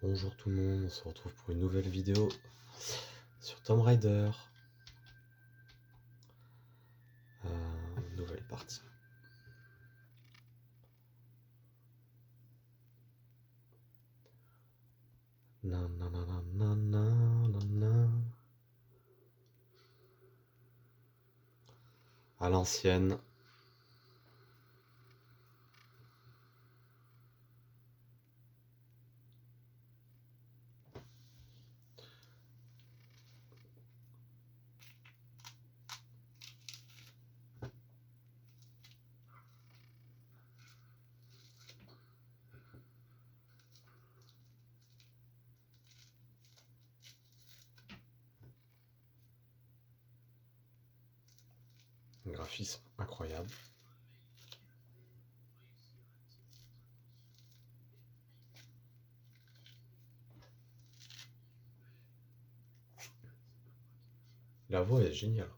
Bonjour tout le monde, on se retrouve pour une nouvelle vidéo sur Tomb Raider. Nouvelle partie. À l'ancienne. Un graphisme incroyable. La voix est géniale.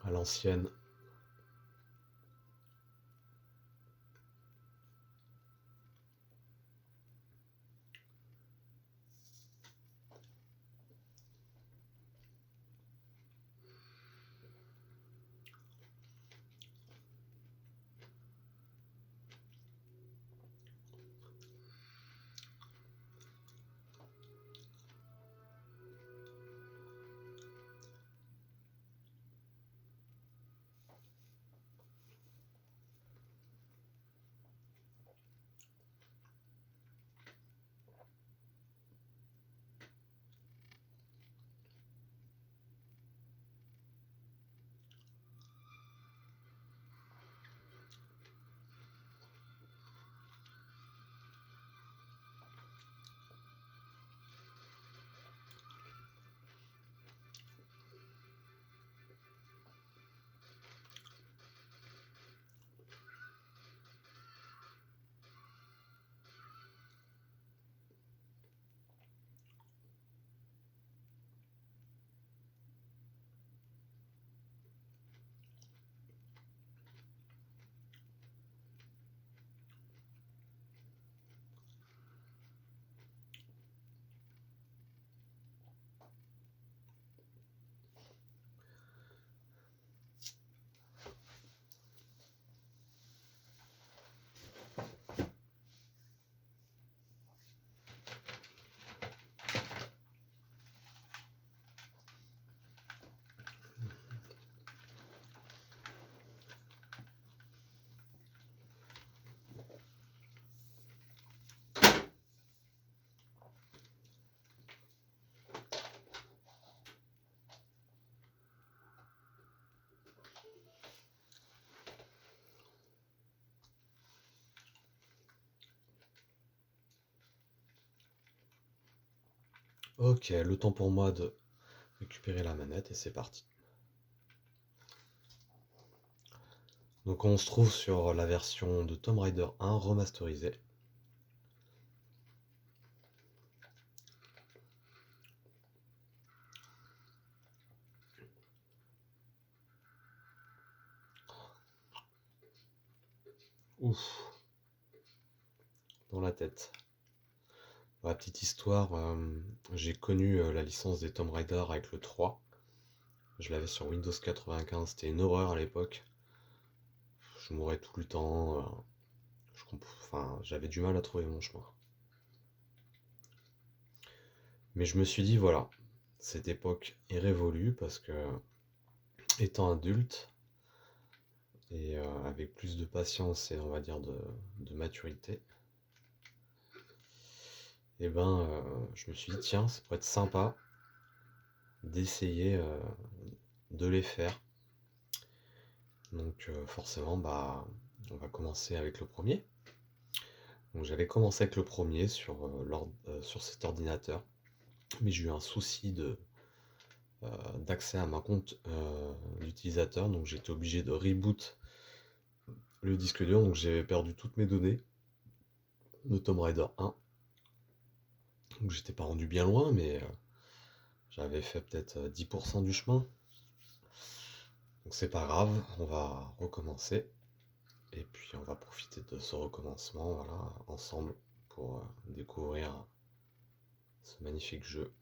À l'ancienne. Ok, le temps pour moi de récupérer la manette et c'est parti. Donc on se trouve sur la version de Tomb Raider 1 remasterisée. Ouf, dans la tête. Pour la petite histoire, j'ai connu la licence des Tomb Raider avec le 3. Je l'avais sur Windows 95, c'était une horreur à l'époque. Je mourais tout le temps. Je Enfin, j'avais du mal à trouver mon chemin. Mais je me suis dit, voilà, cette époque est révolue parce que, étant adulte, et avec plus de patience et on va dire de maturité, et ben je me suis dit tiens ça pourrait être sympa d'essayer de les faire. Donc forcément bah on va commencer avec le premier. Donc j'avais commencé avec le premier sur cet ordinateur, mais j'ai eu un souci d'accès à ma compte d'utilisateur, donc j'ai été obligé de reboot le disque dur, donc j'ai perdu toutes mes données de Tomb Raider 1. Donc j'étais pas rendu bien loin, mais j'avais fait peut-être 10% du chemin. Donc c'est pas grave, on va recommencer. Et puis on va profiter de ce recommencement, voilà, ensemble, pour découvrir ce magnifique jeu.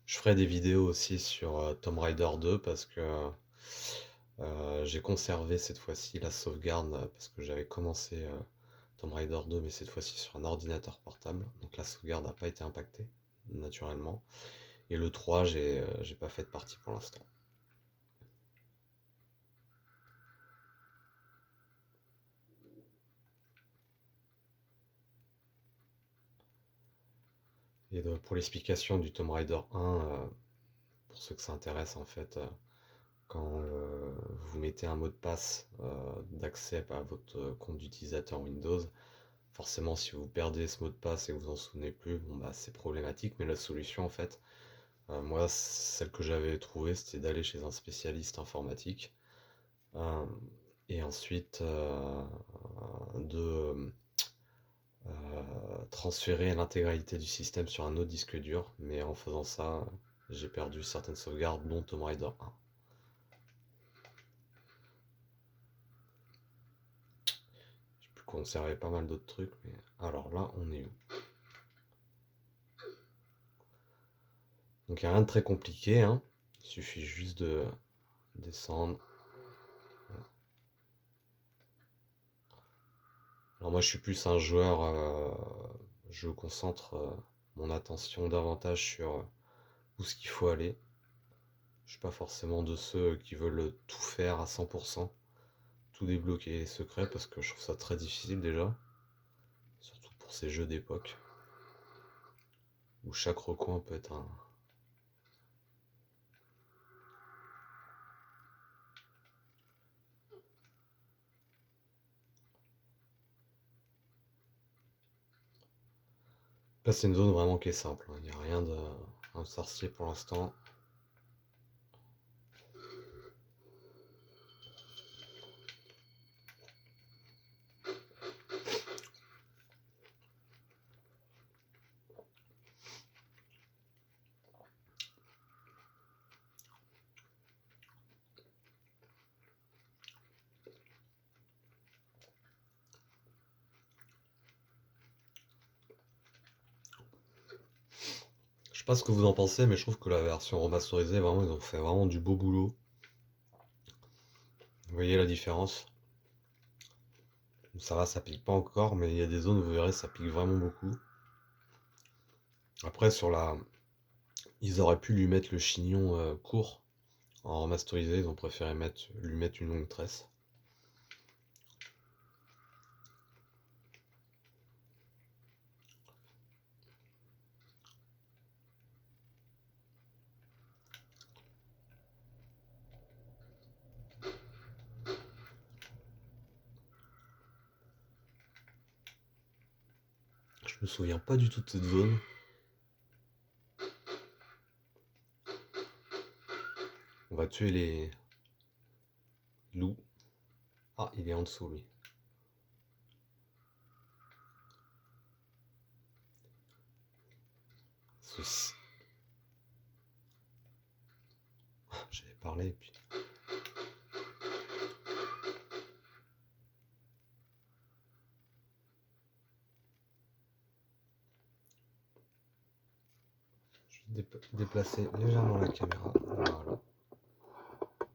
Je ferai des vidéos aussi sur Tomb Raider 2 parce que j'ai conservé cette fois-ci la sauvegarde parce que j'avais commencé Tomb Raider 2 mais cette fois-ci sur un ordinateur portable. Donc la sauvegarde n'a pas été impactée naturellement. Et le 3 j'ai pas fait de partie pour l'instant. Et pour l'explication du Tomb Raider 1, pour ceux que ça intéresse en fait, quand vous mettez un mot de passe d'accès à votre compte d'utilisateur Windows, forcément si vous perdez ce mot de passe et que vous en souvenez plus, bon bah c'est problématique, mais la solution en fait, moi celle que j'avais trouvée c'était d'aller chez un spécialiste informatique euh, et ensuite de transférer l'intégralité du système sur un autre disque dur, mais en faisant ça, j'ai perdu certaines sauvegardes, dont Tomb Raider 1. J'ai pu conserver pas mal d'autres trucs, mais alors là, on est où? Donc il n'y a rien de très compliqué, hein. Il suffit juste de descendre. Alors moi je suis plus un joueur, je concentre mon attention davantage sur où ce qu'il faut aller. Je suis pas forcément de ceux qui veulent tout faire à 100%, tout débloquer les secrets, parce que je trouve ça très difficile déjà, surtout pour ces jeux d'époque, où chaque recoin peut être un... Là c'est une zone vraiment qui est simple, hein. Il n'y a rien de sorcier pour l'instant. Je sais pas ce que vous en pensez, mais je trouve que la version remasterisée, vraiment, ils ont fait vraiment du beau boulot. Vous voyez la différence? Ça va, ça pique pas encore, mais il y a des zones où vous verrez, ça pique vraiment beaucoup. Après, ils auraient pu lui mettre le chignon court. En remasterisé, ils ont préféré lui mettre une longue tresse. Je me souviens pas du tout de cette zone. On va tuer les loups. Ah, il est en dessous, lui. Ceci. J'avais parlé, et puis... déplacer légèrement la caméra. Voilà.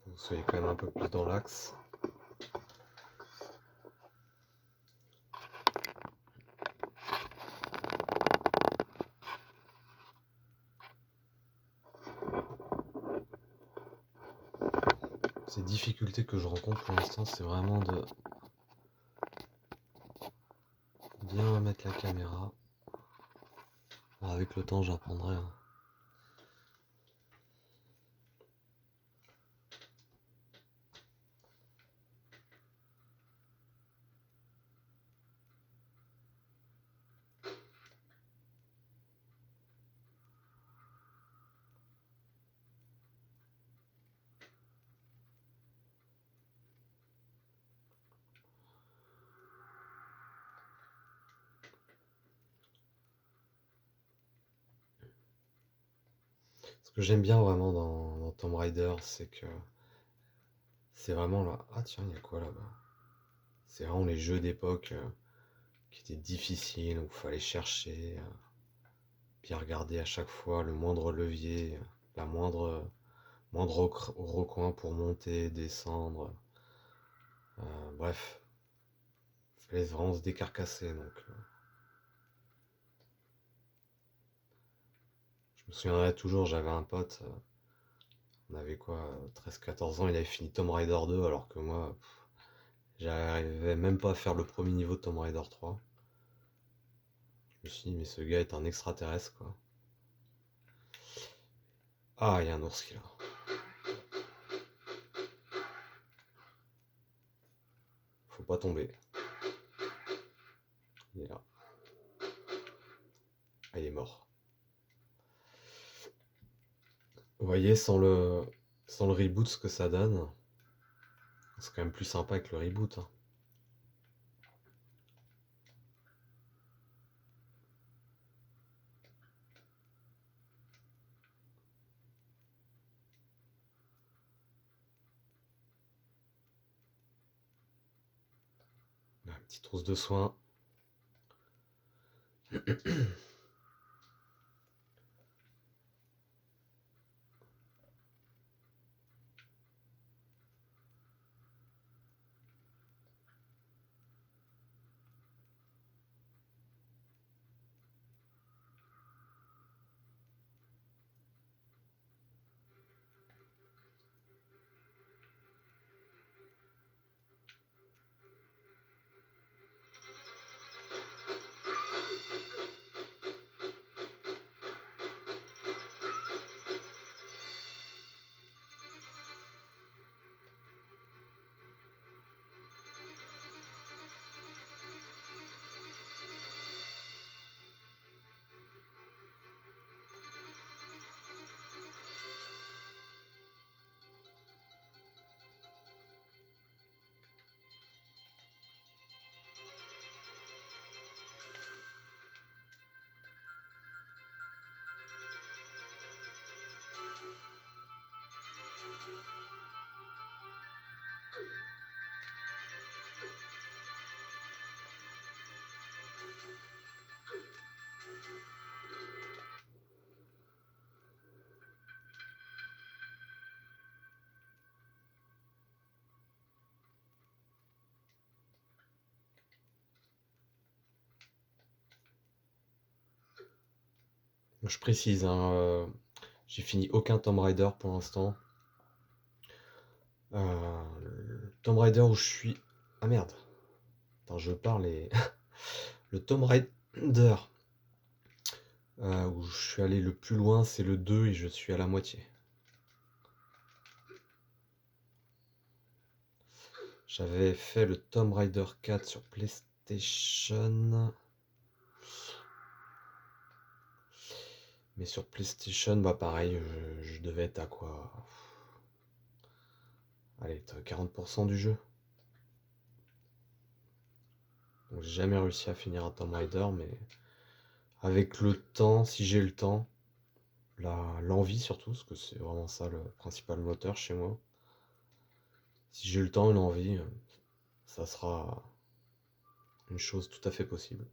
Vous soyez quand même un peu plus dans l'axe. Ces difficultés que je rencontre pour l'instant, c'est vraiment de bien mettre la caméra. Alors avec le temps, j'apprendrai. Hein. Ce que j'aime bien vraiment dans Tomb Raider, c'est que c'est vraiment là. Ah tiens, il y a quoi là-bas? C'est vraiment les jeux d'époque qui étaient difficiles, où il fallait chercher, puis regarder à chaque fois le moindre levier, la moindre recoin pour monter, descendre. Bref, il fallait vraiment se décarcasser. Donc, je me souviendrai toujours, j'avais un pote, on avait quoi, 13-14 ans, il avait fini Tomb Raider 2, alors que moi, j'arrivais même pas à faire le premier niveau de Tomb Raider 3. Je me suis dit, mais ce gars est un extraterrestre, quoi. Ah, il y a un ours qui est là. Faut pas tomber. Il est là. Ah, il est mort. Vous voyez, sans le reboot, ce que ça donne, c'est quand même plus sympa avec le reboot. Hein. Une petite trousse de soins. Je précise, hein, j'ai fini aucun Tomb Raider pour l'instant. Le Tomb Raider où je suis... Ah merde. Attends, je parle et... Le Tomb Raider où je suis allé le plus loin, c'est le 2 et je suis à la moitié. J'avais fait le Tomb Raider 4 sur PlayStation. Mais sur PlayStation, bah pareil, je devais être à quoi? Allez, 40% du jeu. Donc j'ai jamais réussi à finir un Tomb Raider, mais avec le temps, si j'ai le temps, l'envie surtout, parce que c'est vraiment ça le principal moteur chez moi. Si j'ai le temps et l'envie, ça sera une chose tout à fait possible.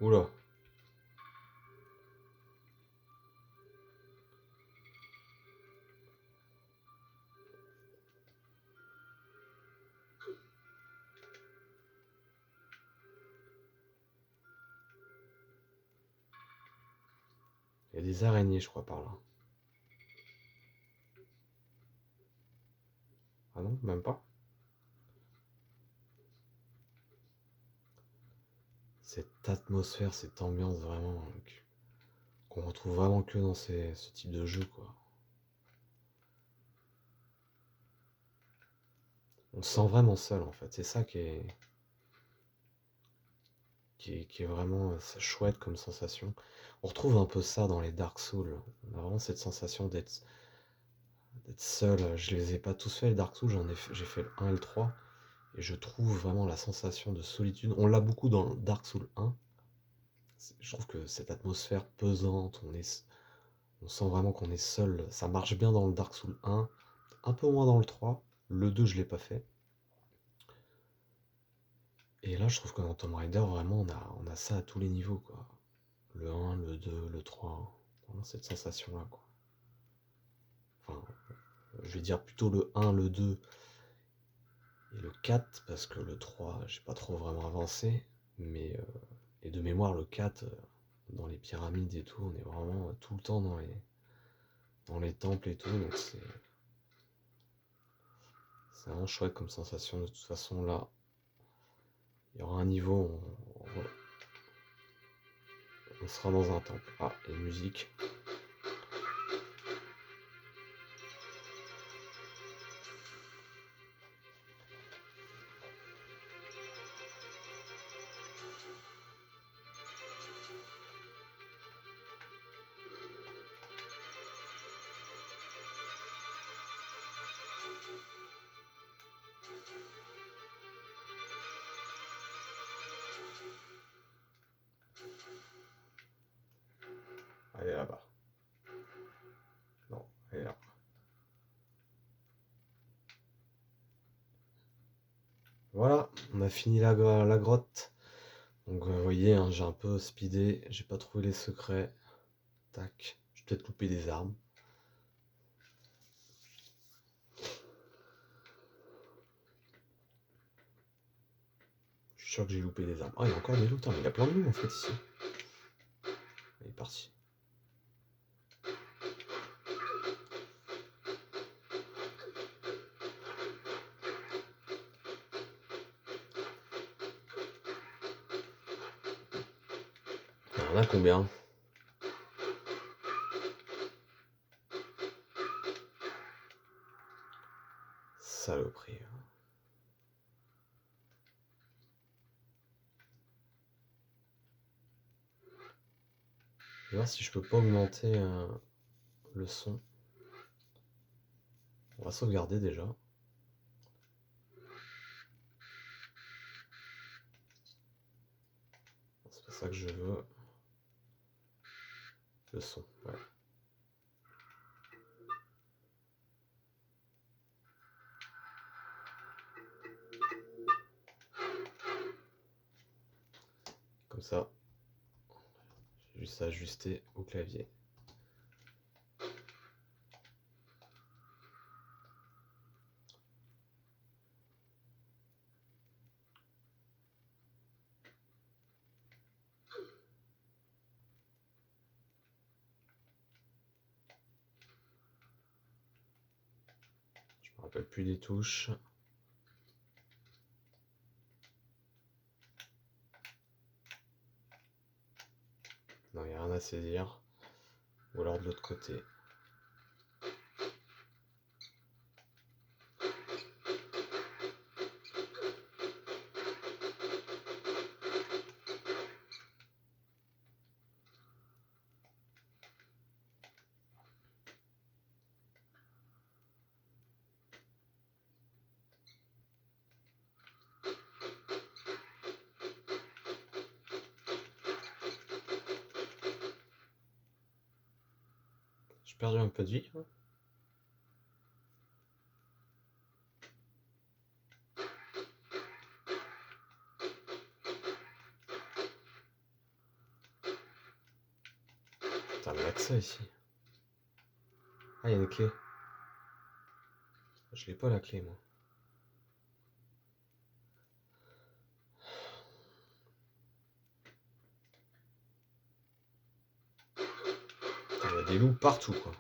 Oula. Il y a des araignées, je crois, par là. Ah non, même pas. Cette atmosphère, cette ambiance vraiment qu'on retrouve vraiment que dans ce type de jeu, quoi. On se sent vraiment seul en fait. C'est ça qui est vraiment chouette comme sensation. On retrouve un peu ça dans les Dark Souls. On a vraiment cette sensation d'être seul. Je les ai pas tous fait les Dark Souls, j'ai fait le 1 et le 3. Et je trouve vraiment la sensation de solitude. On l'a beaucoup dans Dark Souls 1. Je trouve que cette atmosphère pesante, on sent vraiment qu'on est seul. Ça marche bien dans le Dark Souls 1, un peu moins dans le 3. Le 2, je l'ai pas fait. Et là, je trouve que dans Tomb Raider, vraiment, on a ça à tous les niveaux, quoi. Le 1, le 2, le 3. Vraiment cette sensation-là, quoi. Enfin, je vais dire plutôt le 1, le 2 et le 4, parce que le 3, j'ai pas trop vraiment avancé. Mais, et de mémoire, le 4, dans les pyramides et tout, on est vraiment tout le temps dans les temples et tout. Donc c'est vraiment chouette comme sensation. De toute façon, là, il y aura un niveau, on sera dans un temple. Ah, et musique. Elle est là-bas. Non, elle est là. Voilà, on a fini la grotte. Donc vous voyez, hein, j'ai un peu speedé, j'ai pas trouvé les secrets. Tac, j'ai peut-être loupé des armes. Je suis sûr que j'ai loupé des armes. Ah, il y a encore des loups, mais il y a plein de loups en fait ici. Il est parti. Il y en a combien? Saloperie. Je vais voir si je peux pas augmenter le son. On va sauvegarder déjà. C'est pas ça que je veux. Le son, ouais. Comme ça, j'ai juste à ajuster au clavier. Je me rappelle plus des touches. Non, il n'y a rien à saisir. Ou alors de l'autre côté. J'ai perdu un peu de vie. Hein. ça ici? Ah, il y a une clé. Je l'ai pas la clé, moi. Il y a des loups partout, quoi.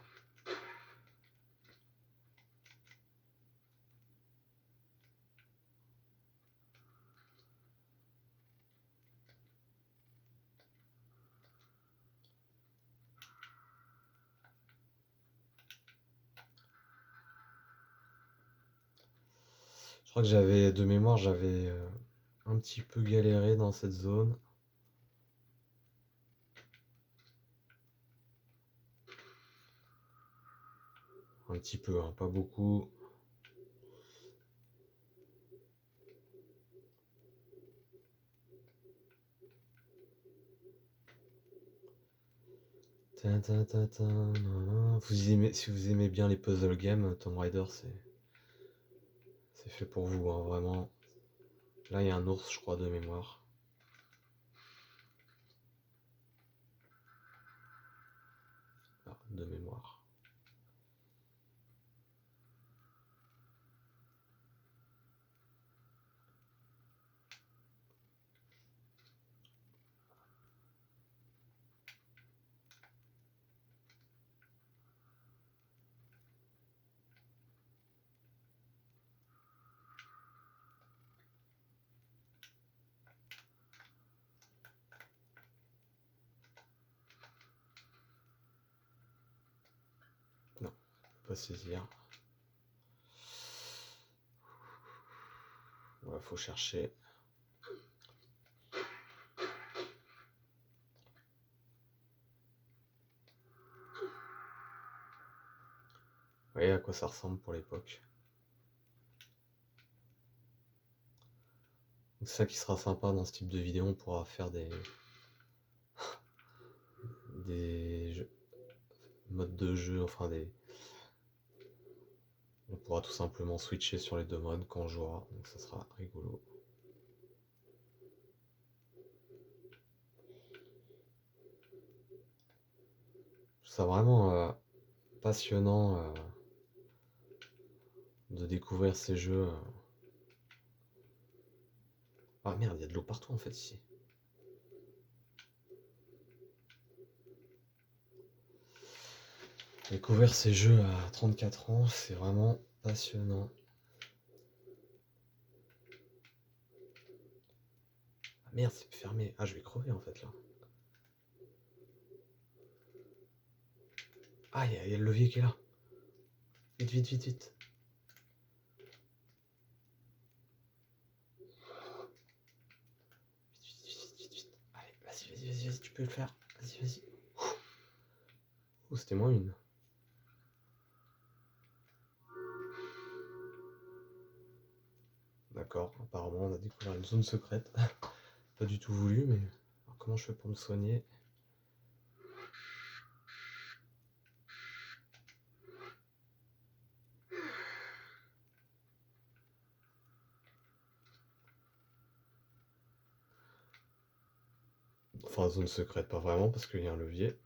Je crois que j'avais, de mémoire, j'avais un petit peu galéré dans cette zone. Un petit peu, hein, pas beaucoup. Vous aimez, si vous aimez bien les puzzle games, Tomb Raider, c'est fait pour vous, hein, vraiment. Là, il y a un ours, je crois, de mémoire. Ah, de mémoire. Non, pas saisir. Voilà, faut chercher. Vous voyez à quoi ça ressemble pour l'époque. C'est ça qui sera sympa dans ce type de vidéo, on pourra faire des modes de jeu, enfin on pourra tout simplement switcher sur les deux modes quand on jouera, donc ça sera rigolo. C'est vraiment passionnant de découvrir ces jeux. Ah merde, il y a de l'eau partout en fait ici. Découvrir ces jeux à 34 ans, c'est vraiment passionnant. Ah merde, c'est fermé. Ah, je vais crever en fait là. Ah, il y a le levier qui est là. Vite, vite, vite, vite. Vite, vite, vite, vite, vite. Allez, vas-y, vas-y, vas-y, vas-y, tu peux le faire. Vas-y, vas-y. Oh, c'était moins une. D'accord, apparemment on a découvert une zone secrète. Pas du tout voulu, mais alors, comment je fais pour me soigner? Enfin, zone secrète, pas vraiment, parce qu'il y a un levier.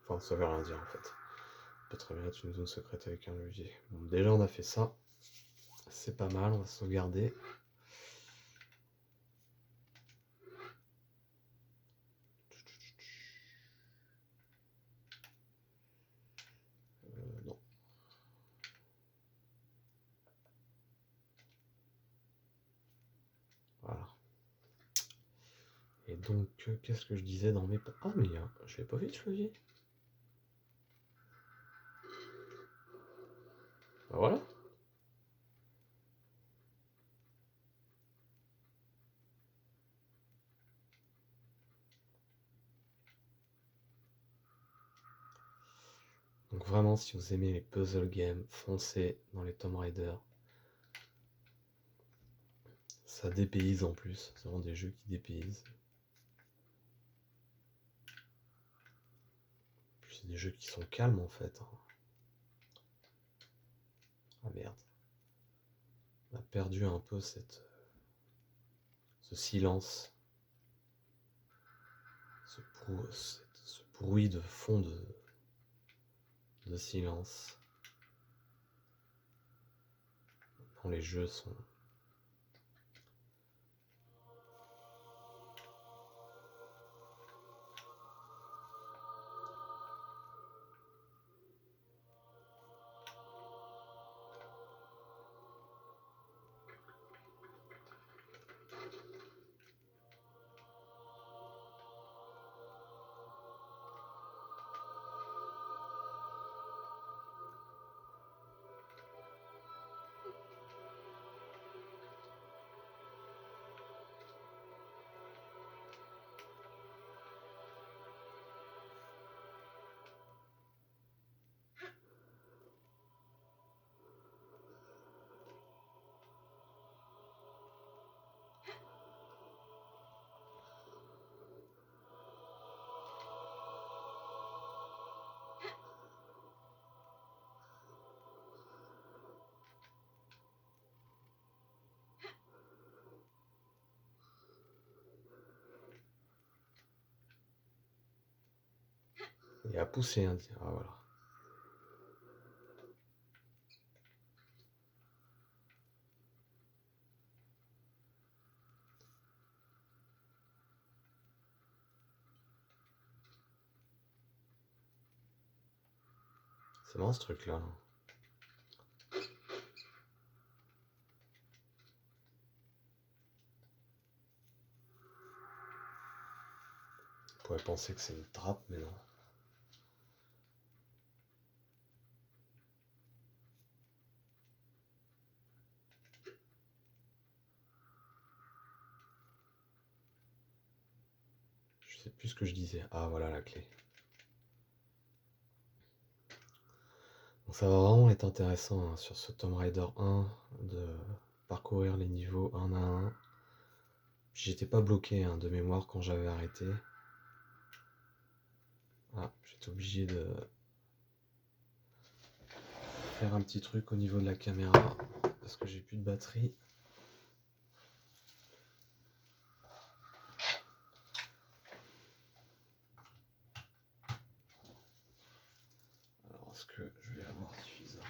Enfin, ça veut rien dire en fait. Ça peut très bien être une zone secrète avec un levier. Bon, déjà on a fait ça. C'est pas mal, on va sauvegarder. Non. Voilà. Et donc, qu'est-ce que je disais dans mes... Ah, mais je l'ai pas vu ce levier. Bah voilà. Donc vraiment, si vous aimez les puzzle games, foncez dans les Tomb Raider. Ça dépayse en plus. C'est vraiment des jeux qui dépaysent. Puis c'est des jeux qui sont calmes en fait. Ah merde. On a perdu un peu ce silence, ce bruit de fond de silence. Maintenant, les jeux sont... Et à pousser, hein. Ah, voilà. C'est marrant ce truc-là. On pourrait penser que c'est une trappe, mais non. Je sais plus ce que je disais. Ah, voilà la clé. Donc ça va vraiment être intéressant, hein, sur ce Tomb Raider 1 de parcourir les niveaux un à un. J'étais pas bloqué, hein, de mémoire quand j'avais arrêté. Ah, j'étais obligé de faire un petit truc au niveau de la caméra parce que j'ai plus de batterie. Alors, est-ce que je vais avoir suffisamment?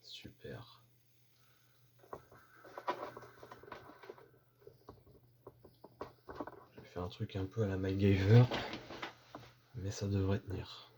Super. Je vais faire un truc un peu à la MacGyver, mais ça devrait tenir.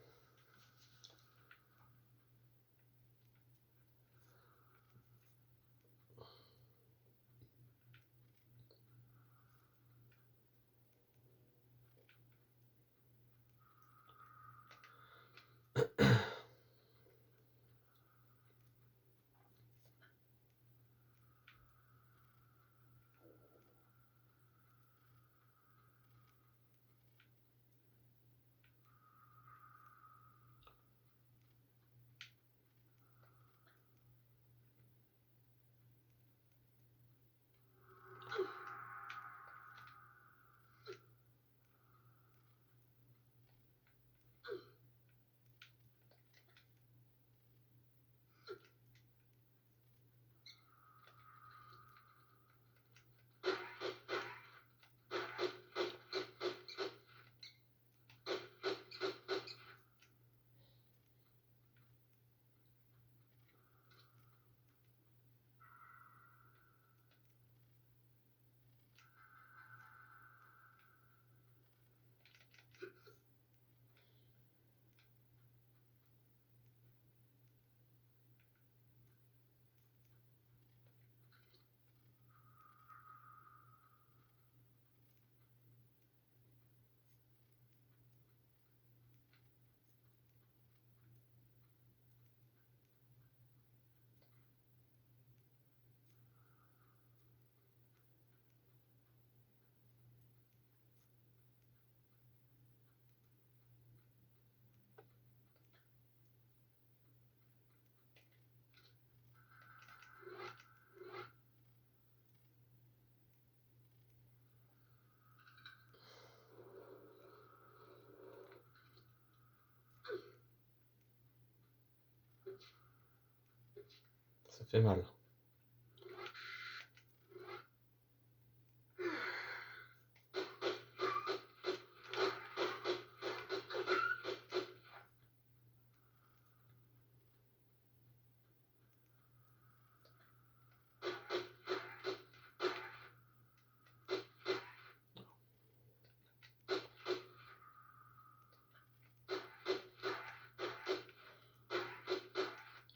Ça fait mal.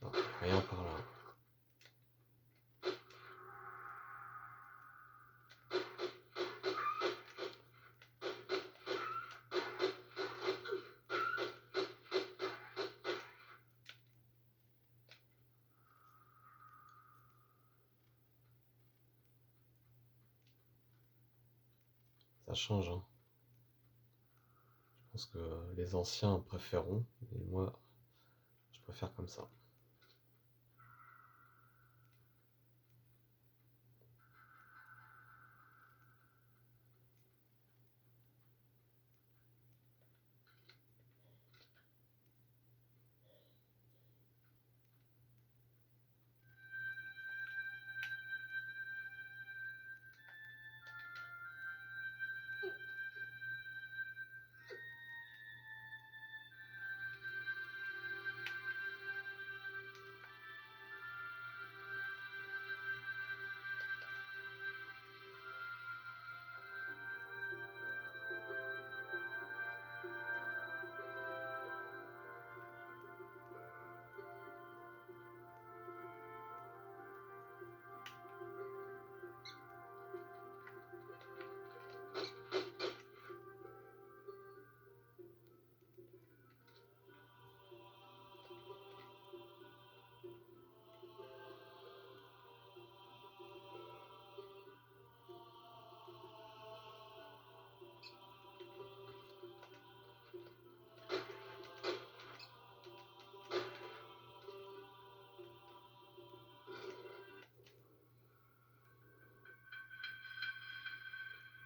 Non, rien par là. Ça change, hein. Je pense que les anciens préféreront, mais moi, je préfère comme ça.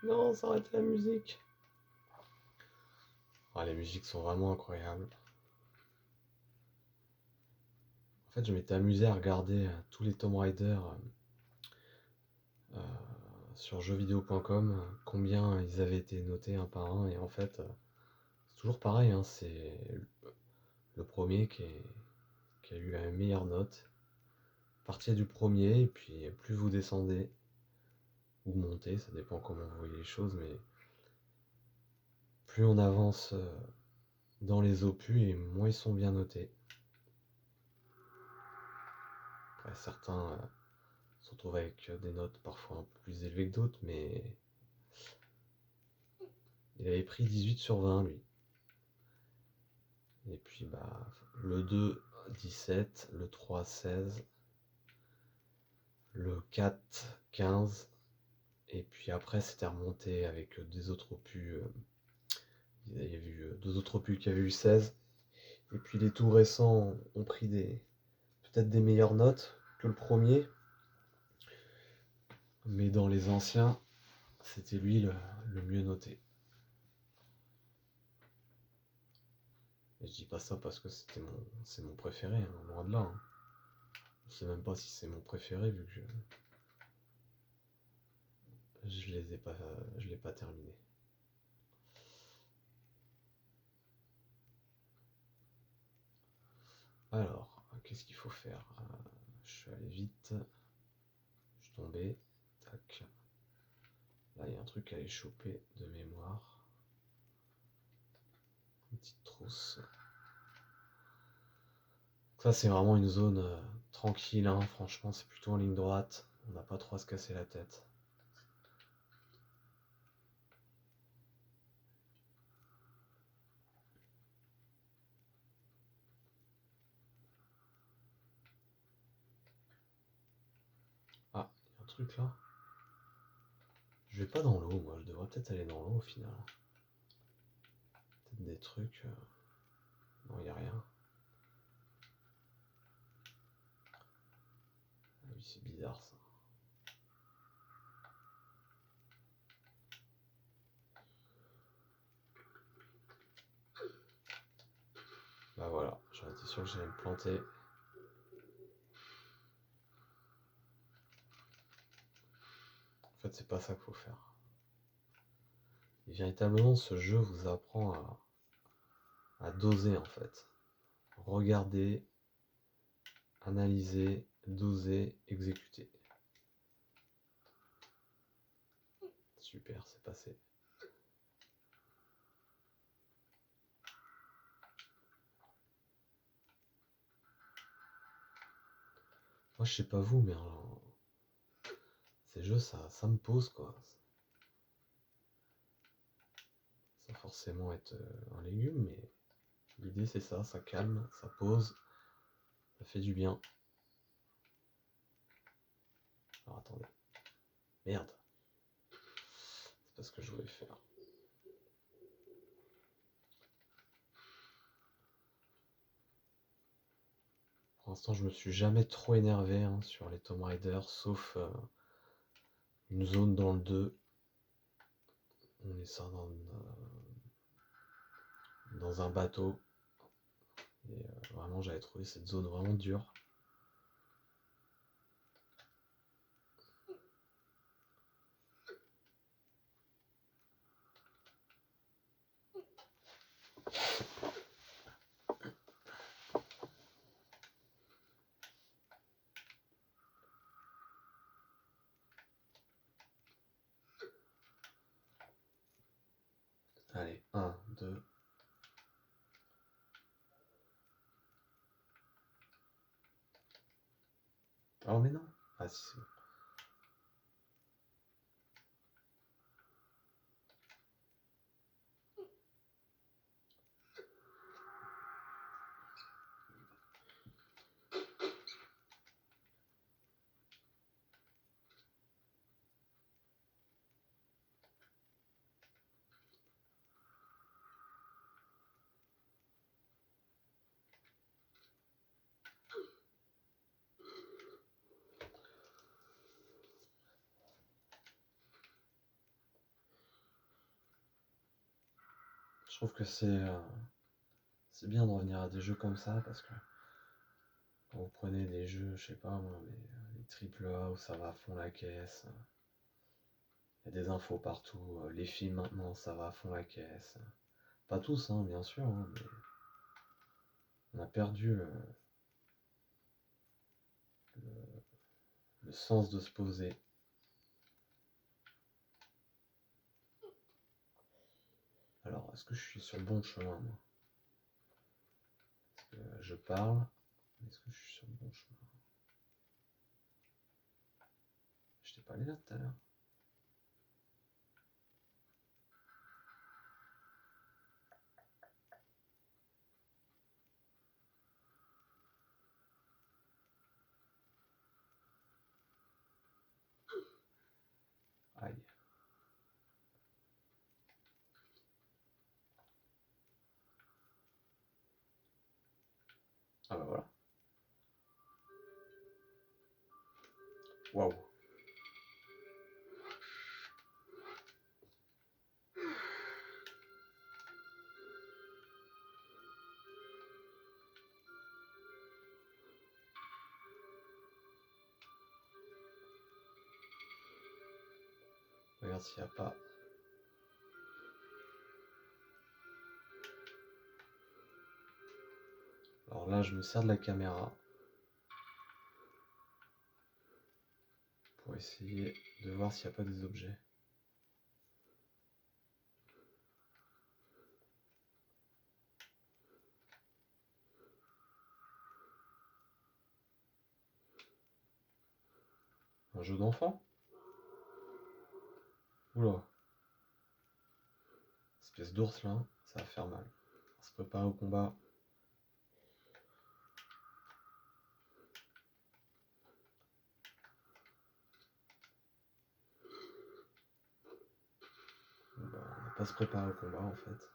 Non, ça arrête la musique. Ah, les musiques sont vraiment incroyables. En fait, je m'étais amusé à regarder tous les Tomb Raider euh, sur jeuxvideo.com, combien ils avaient été notés un par un, et en fait, c'est toujours pareil, hein, c'est le premier qui a eu la meilleure note. Partez du premier, et puis plus vous descendez, ou montez, ça dépend comment vous voyez les choses, mais plus on avance dans les opus, et moins ils sont bien notés. Après, certains se retrouvent avec des notes parfois un peu plus élevées que d'autres, mais il avait pris 18 sur 20, lui. Et puis, bah, le 2, 17, le 3, 16, le 4, 15, et puis après, c'était remonté avec des autres opus. Il y avait eu deux autres opus qui avaient eu 16. Et puis les tout récents ont pris peut-être des meilleures notes que le premier. Mais dans les anciens, c'était lui le mieux noté. Et je dis pas ça parce que c'est mon préféré, hein, loin de là, hein. Je sais même pas si c'est mon préféré vu que je l'ai pas terminé. Alors, qu'est-ce qu'il faut faire? Je suis allé vite, je suis tombé, tac. Là, il y a un truc à aller choper de mémoire. Une petite trousse. Ça, c'est vraiment une zone tranquille, hein. Franchement, c'est plutôt en ligne droite. On n'a pas trop à se casser la tête. Ah, il y a un truc là. Je vais pas dans l'eau, moi. Je devrais peut-être aller dans l'eau au final. Peut-être des trucs. Non, il n'y a rien. Ah oui, c'est bizarre ça. Bah voilà, j'aurais été sûr que j'allais me planter. fait, c'est pas ça qu'il faut faire. Et véritablement, ce jeu vous apprend à doser en fait. Regarder, analyser, doser, exécuter. Super, c'est passé. Moi, je sais pas vous, mais ces jeux, ça me pose quoi. Sans forcément être un légume, mais l'idée c'est ça calme, ça pose, ça fait du bien. Alors attendez. Merde. C'est pas ce que je voulais faire. Pour l'instant, je me suis jamais trop énervé sur les Tomb Raider, sauf une zone dans le 2. On est ça dans un bateau. Et vraiment, j'avais trouvé cette zone vraiment dure. Allez, 1, 2. Oh mais non. Ah si, c'est bon. Je trouve que c'est bien de revenir à des jeux comme ça parce que quand vous prenez des jeux, je sais pas moi, les triple A où ça va à fond la caisse, il y a des infos partout, les films maintenant ça va à fond la caisse. Pas tous, bien sûr, mais on a perdu le sens de se poser. Alors, est-ce que je suis sur le bon chemin, moi? Parce que je parle, mais est-ce que je suis sur le bon chemin? Je t'ai pas allé là tout à l'heure. Aïe. Ah bah voilà. Waouh. Regarde s'il n'y a pas. Alors là, je me sers de la caméra pour essayer de voir s'il n'y a pas des objets. Un jeu d'enfant? Oula. Espèce d'ours là, ça va faire mal. On se prépare au combat. Bon, bah, on va pas se préparer au combat en fait.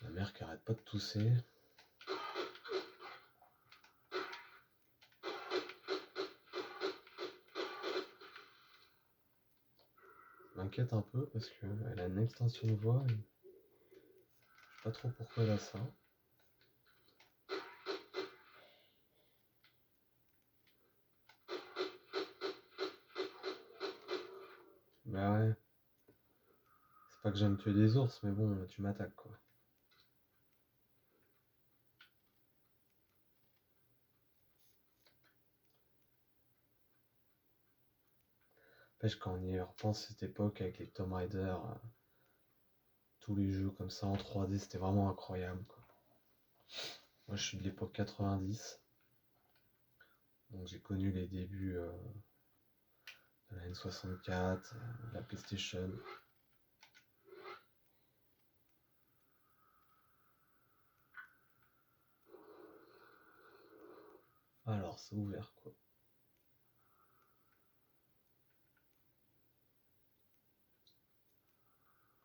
La mère qui arrête pas de tousser. m'inquiète un peu parce qu'elle a une extension de voix. Et je sais pas trop pourquoi elle a ça. Bah ouais. C'est pas que j'aime tuer des ours, mais bon, tu m'attaques quoi. N'empêche, quand on y repense, cette époque avec les Tomb Raider, tous les jeux comme ça en 3D, c'était vraiment incroyable quoi. Moi je suis de l'époque 90, donc j'ai connu les débuts de la N64, de la PlayStation. Alors c'est ouvert quoi.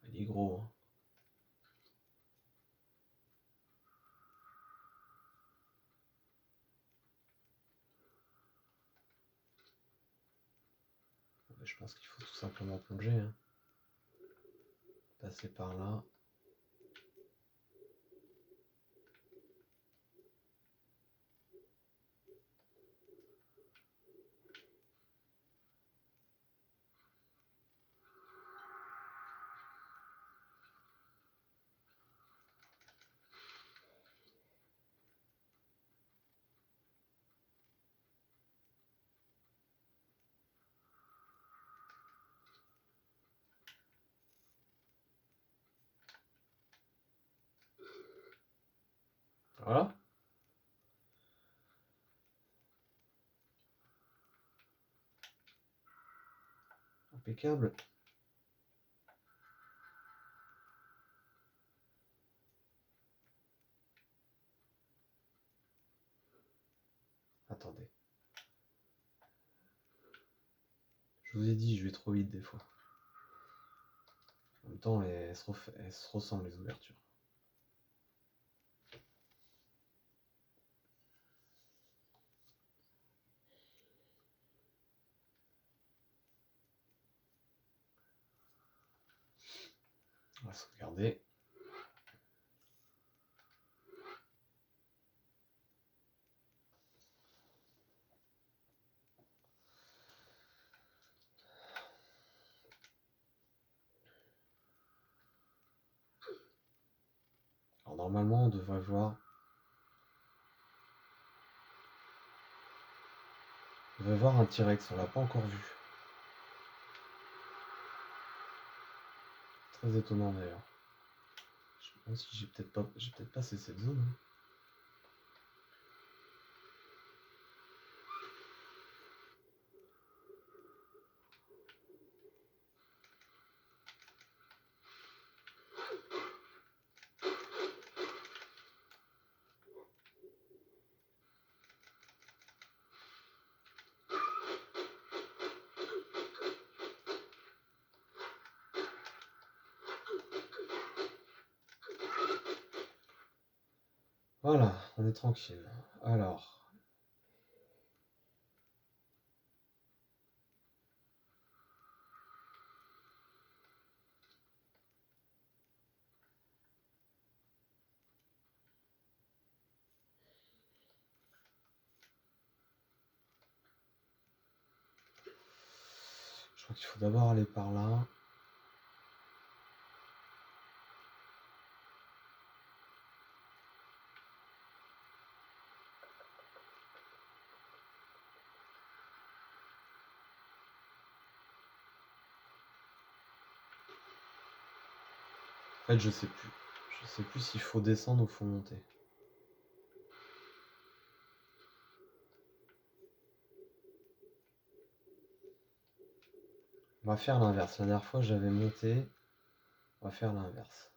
Il est gros, hein. Je pense qu'il faut tout simplement plonger, hein. Passer par là. Voilà. Impeccable. Attendez. Je vous ai dit, je vais trop vite des fois. En même temps, elles se ressemblent les ouvertures. On va sauvegarder. Alors normalement, on devrait voir. On devrait voir un T-Rex, on l'a pas encore vu. Très étonnant d'ailleurs. Je me demande si j'ai peut-être passé cette zone, hein. Voilà, on est tranquille. Alors, je crois qu'il faut d'abord aller par là. En fait, je sais plus. Je sais plus s'il faut descendre ou faut monter. On va faire l'inverse. La dernière fois, j'avais monté. On va faire l'inverse.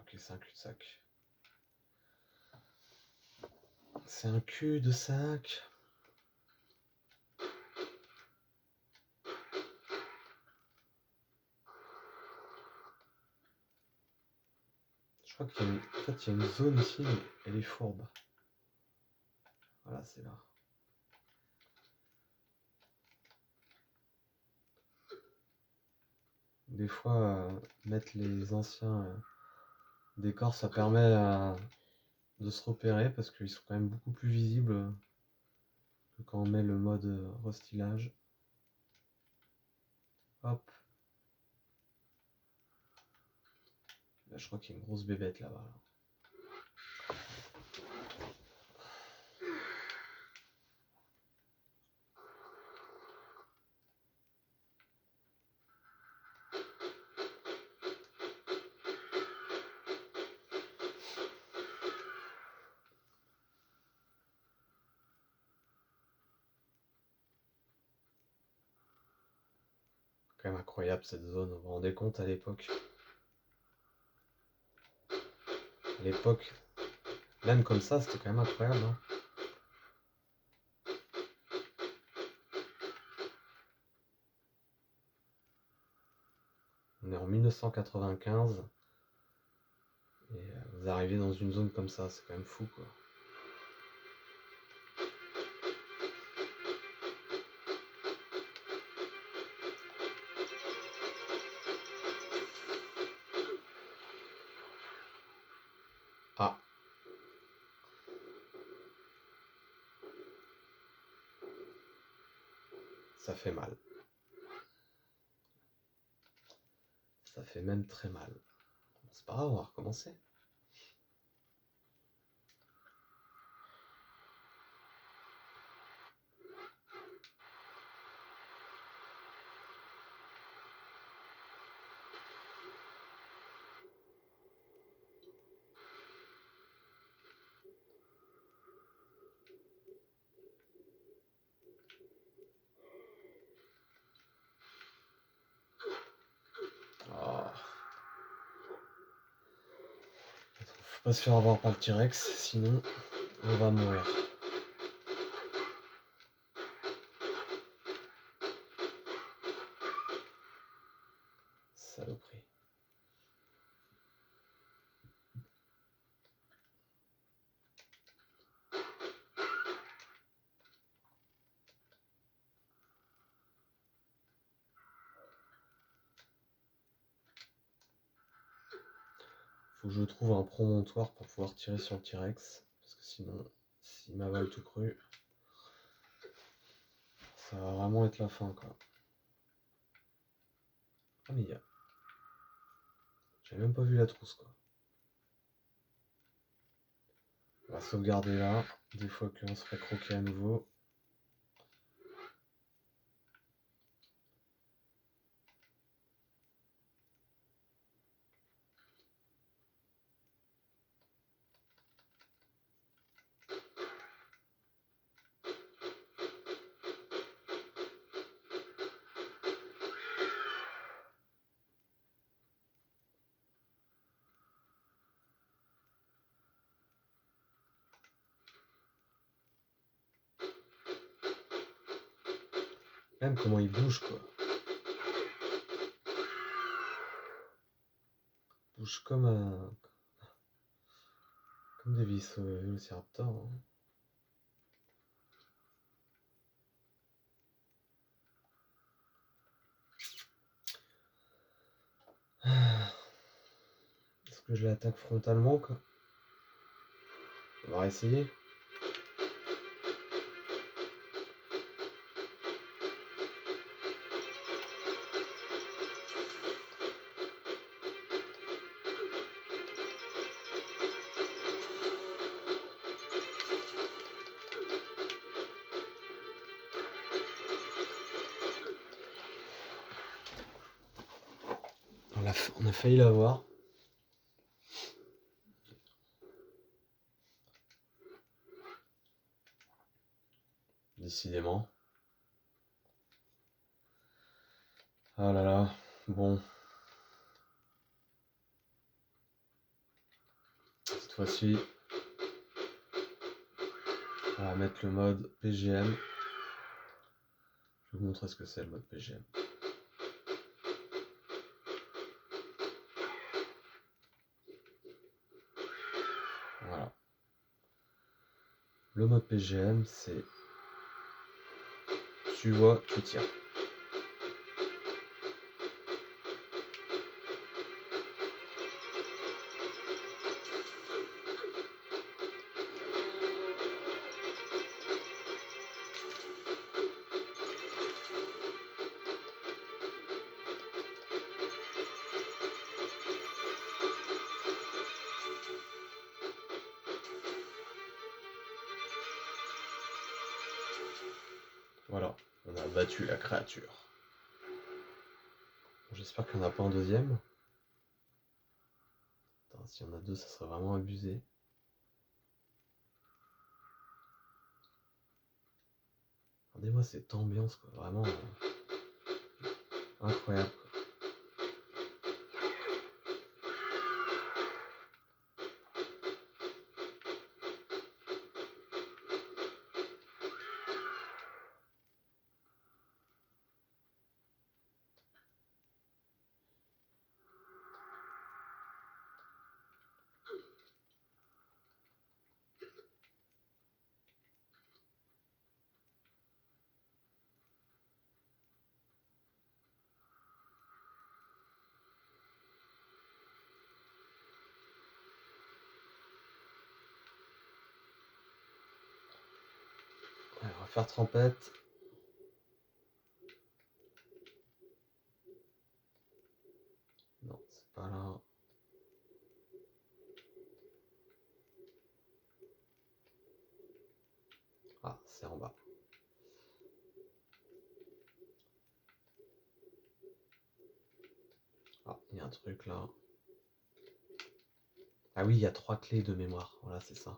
ok, c'est un cul-de-sac. C'est un cul-de-sac. Je crois qu'il y a en fait, il y a une zone ici, mais elle est fourbe. Voilà, c'est là. Des fois, mettre les anciens décors, ça permet de se repérer parce qu'ils sont quand même beaucoup plus visibles que quand on met le mode restylage. Hop. Là, je crois qu'il y a une grosse bébête là-bas. Quand même incroyable cette zone, vous vous rendez compte à l'époque. À l'époque, même comme ça, c'était quand même incroyable. Hein. On est en 1995 et vous arrivez dans une zone comme ça, c'est quand même fou quoi. Ah, ça fait mal. Ça fait même très mal. C'est pas grave, on va recommencer. Oh. Faut pas se faire avoir par le T-Rex, sinon on va mourir. Saloperie. Faut que je trouve un promontoire pour pouvoir tirer sur le T-Rex. Parce que sinon, s'il m'avale tout cru, ça va vraiment être la fin quoi. Ah mais j'avais même pas vu la trousse quoi. On va sauvegarder là, des fois qu'on se fait croquer à nouveau. Même comment il bouge quoi. Il bouge comme des vélociraptors. Hein. Est-ce que je l'attaque frontalement quoi? On va essayer. On a failli l'avoir. Décidément. Ah là là, bon. fois-ci, on va mettre le mode PGM. Je vais vous montrer ce que c'est le mode PGM. Voilà. Le mode PGM, c'est tu vois, tu tires. Voilà, on a battu la créature. Bon, j'espère qu'il n'y en a pas un deuxième. S'il y en a deux, ça serait vraiment abusé. Regardez-moi cette ambiance, quoi. Vraiment incroyable. Allez, on va faire trempette. Non, c'est pas là. Ah, c'est en bas. Ah, il y a un truc là. Ah oui, il y a 3 clés de mémoire. Voilà, c'est ça.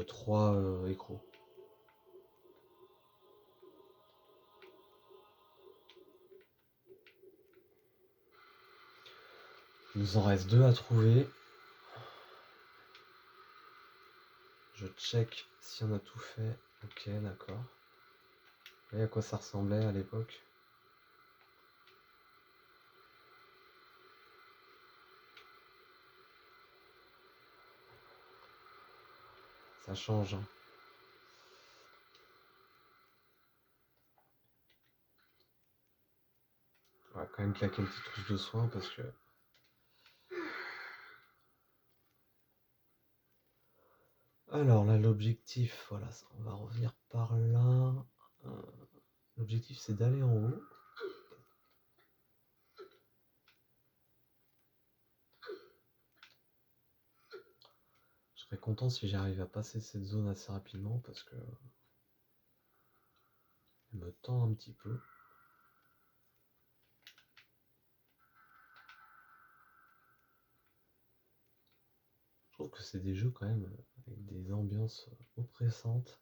3 écrous. Il nous en reste 2 à trouver. Je check si on a tout fait. Ok, d'accord. Vous voyez à quoi ça ressemblait à l'époque? Ça change, hein. On va quand même claquer une petite trousse de soin parce que... Alors là, l'objectif, voilà, on va revenir par là. L'objectif, c'est d'aller en haut. Je serais content si j'arrive à passer cette zone assez rapidement parce que... elle me tend un petit peu. Je trouve que c'est des jeux quand même avec des ambiances oppressantes.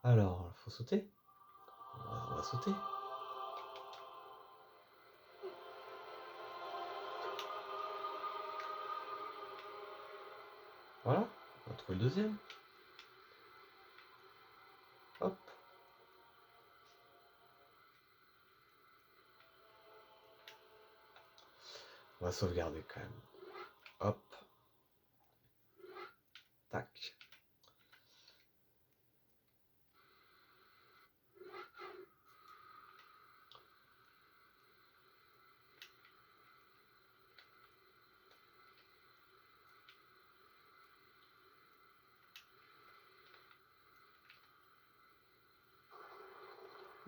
Alors, faut sauter. On va sauter. Voilà, on va trouver le deuxième. Hop. On va sauvegarder quand même. Hop. Tac.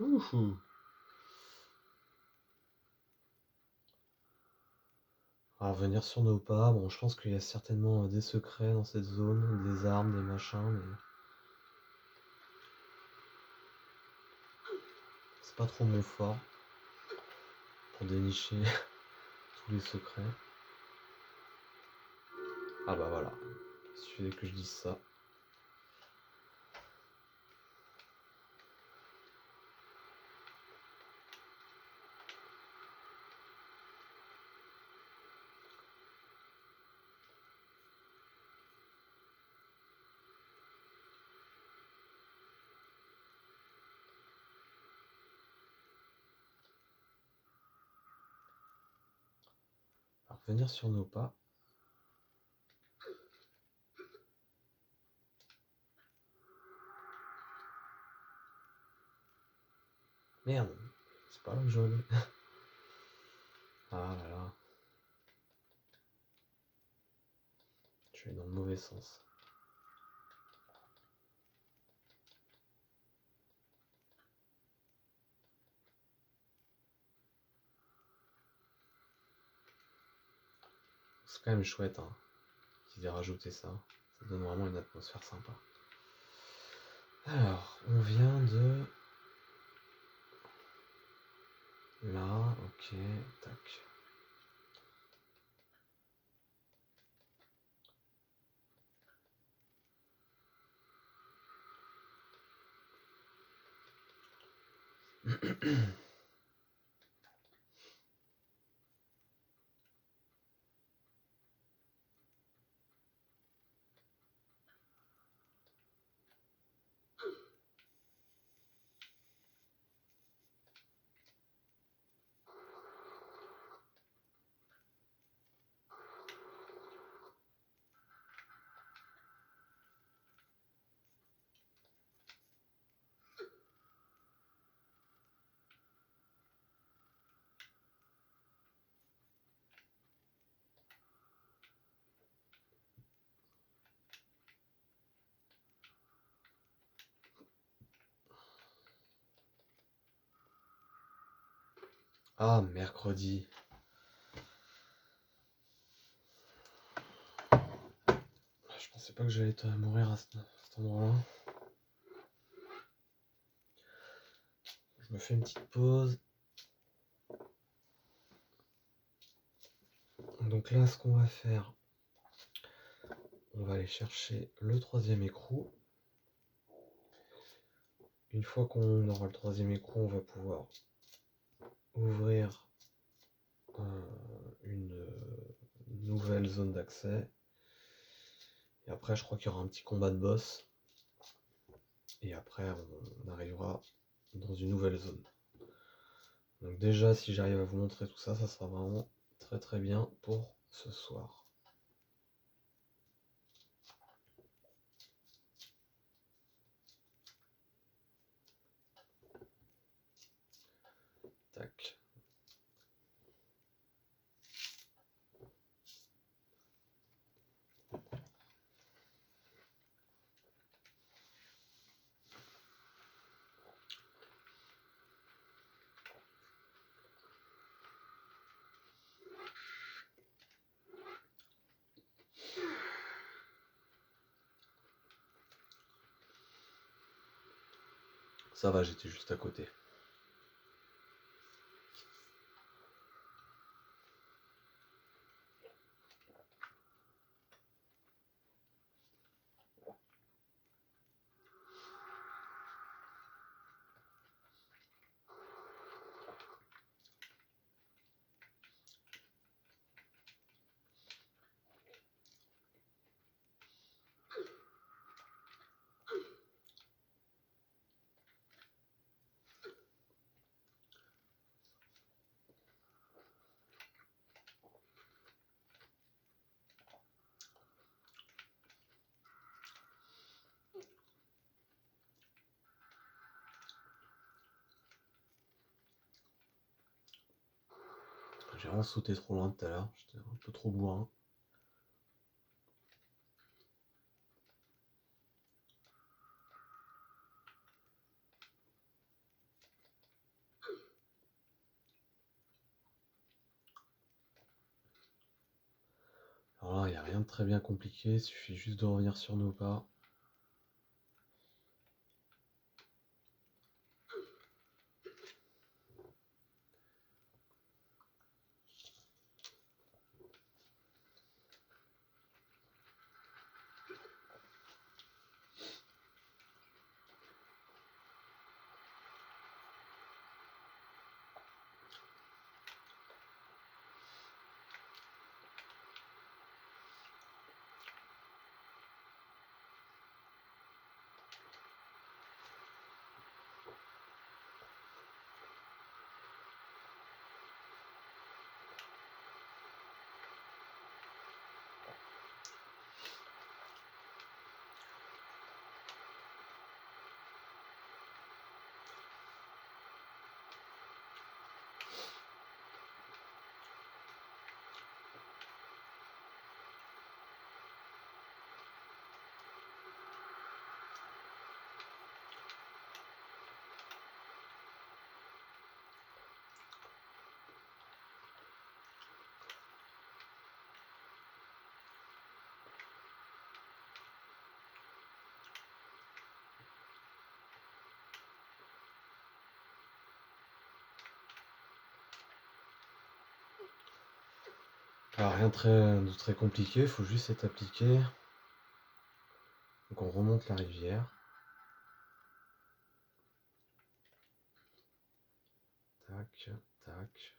Ouhou. On va revenir sur nos pas. Bon, je pense qu'il y a certainement des secrets dans cette zone, des armes, des machins, mais... c'est pas trop mon fort pour dénicher tous les secrets. Ah bah voilà, il suffisait que je dise ça. revenir sur nos pas. Merde, c'est pas là que je veux. Ah là là. Je vais dans le mauvais sens. C'est quand même chouette hein, qu'ils aient rajouté ça. Ça donne vraiment une atmosphère sympa. Alors, on vient de... Là, ok, tac. Ah, mercredi. Je pensais pas que j'allais mourir à cet endroit-là. Je me fais une petite pause. Donc là, ce qu'on va faire, on va aller chercher le troisième écrou. Une fois qu'on aura le troisième écrou, on va pouvoir ouvrir une nouvelle zone d'accès. Et après, je crois qu'il y aura un petit combat de boss. Et après, on arrivera dans une nouvelle zone. Donc déjà, si j'arrive à vous montrer tout ça, ça sera vraiment très très bien pour ce soir. Tac. Ça va, j'étais juste à côté. J'ai vraiment sauté trop loin tout à l'heure, j'étais un peu trop bourrin. Alors là, il n'y a rien de très bien compliqué, il suffit juste de revenir sur nos pas. Alors, rien de très compliqué, il faut juste être appliqué. Donc on remonte la rivière. Tac, tac.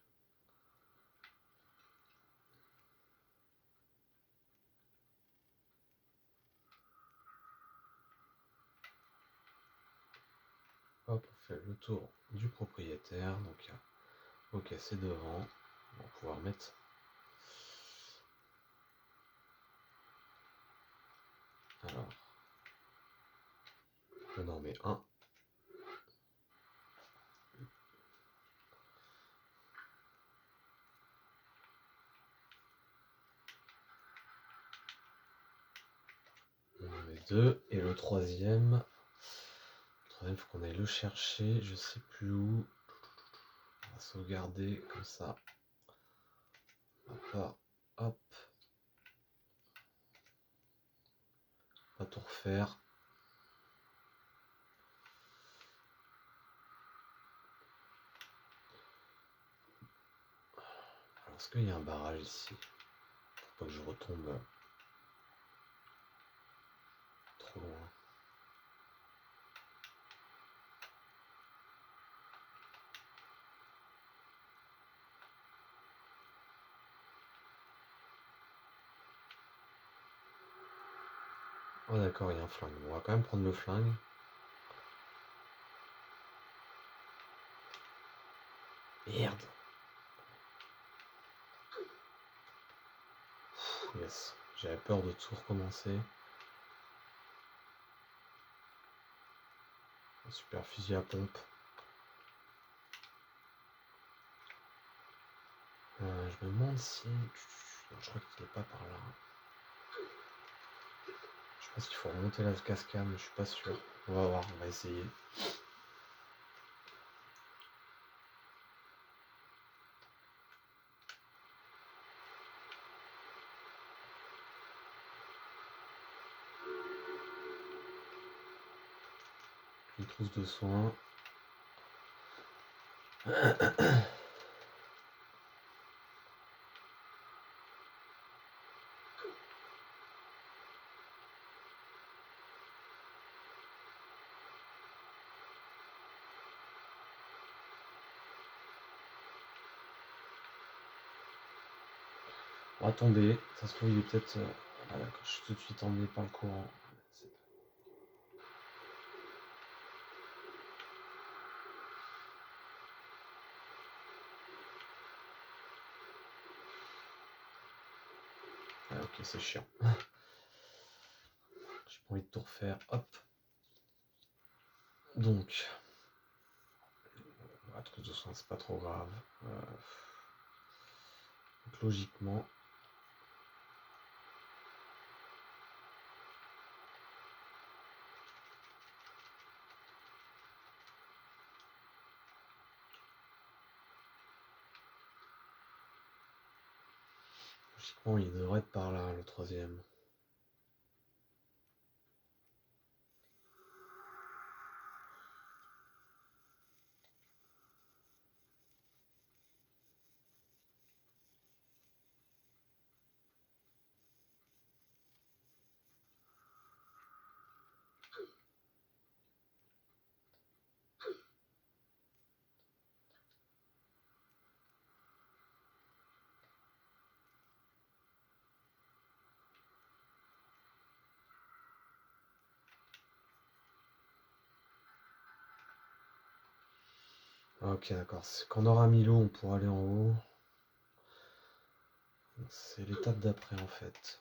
Hop, on fait le tour du propriétaire. Donc, ok, c'est devant. On va pouvoir mettre. Alors, on en met un. On en met deux. Et le troisième, il faut qu'on aille le chercher. Je sais plus où. On va sauvegarder comme ça. Hop, hop. Pas tout refaire. Alors, est-ce qu'il y a un barrage ici? Faut pas que je retombe trop loin. Oh d'accord, il y a un flingue. On va quand même prendre le flingue. Merde. Yes. J'avais peur de tout recommencer. Un super fusil à pompe. Je me demande si... Non, je crois qu'il n'est pas par là. Je pense qu'il faut remonter la cascade, mais je suis pas sûr. On va voir, on va essayer. Une trousse de soins. On va tomber. Ça se trouve, il est peut-être... Ah d'accord, je suis tout de suite emmené par le courant. Ah ok, c'est chiant. J'ai pas envie de tout refaire. Hop. Donc... La trousse de soins, c'est pas trop grave. Donc, logiquement... Logiquement, il devrait être par là, le troisième. Ok, d'accord. Quand on aura mis l'eau, on pourra aller en haut. C'est l'étape d'après, en fait.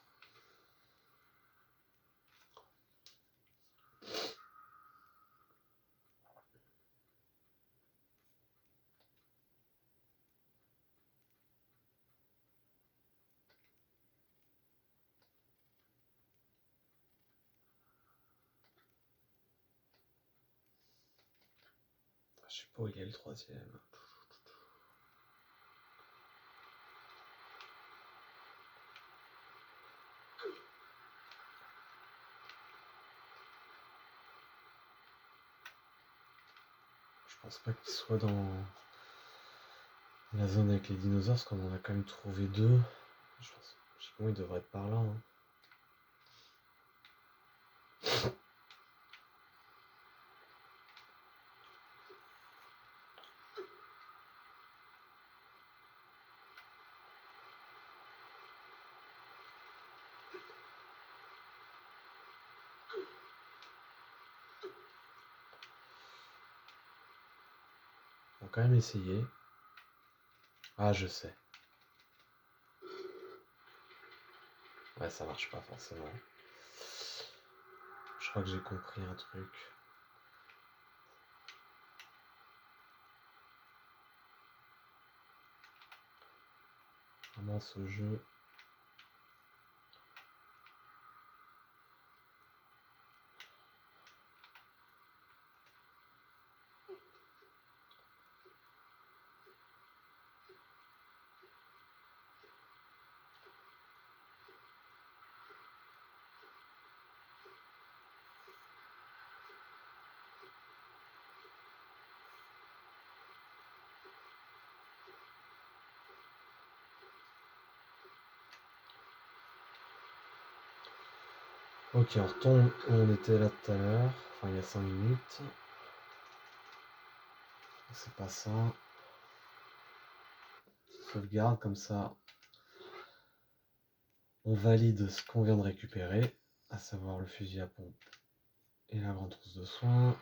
Je sais pas où il est le troisième. Je pense pas qu'il soit dans la zone avec les dinosaures, parce qu'on en a quand même trouvé deux. Je sais comment il devrait être par là. Hein. On va quand même essayer. Ah, je sais. Ouais, ça marche pas forcément. Je crois que j'ai compris un truc. Vraiment ce jeu. Ok, on retombe où on était là tout à l'heure. Enfin, il y a 5 minutes. C'est pas ça. Sauvegarde, comme ça. On valide ce qu'on vient de récupérer, à savoir le fusil à pompe et la grande trousse de soins.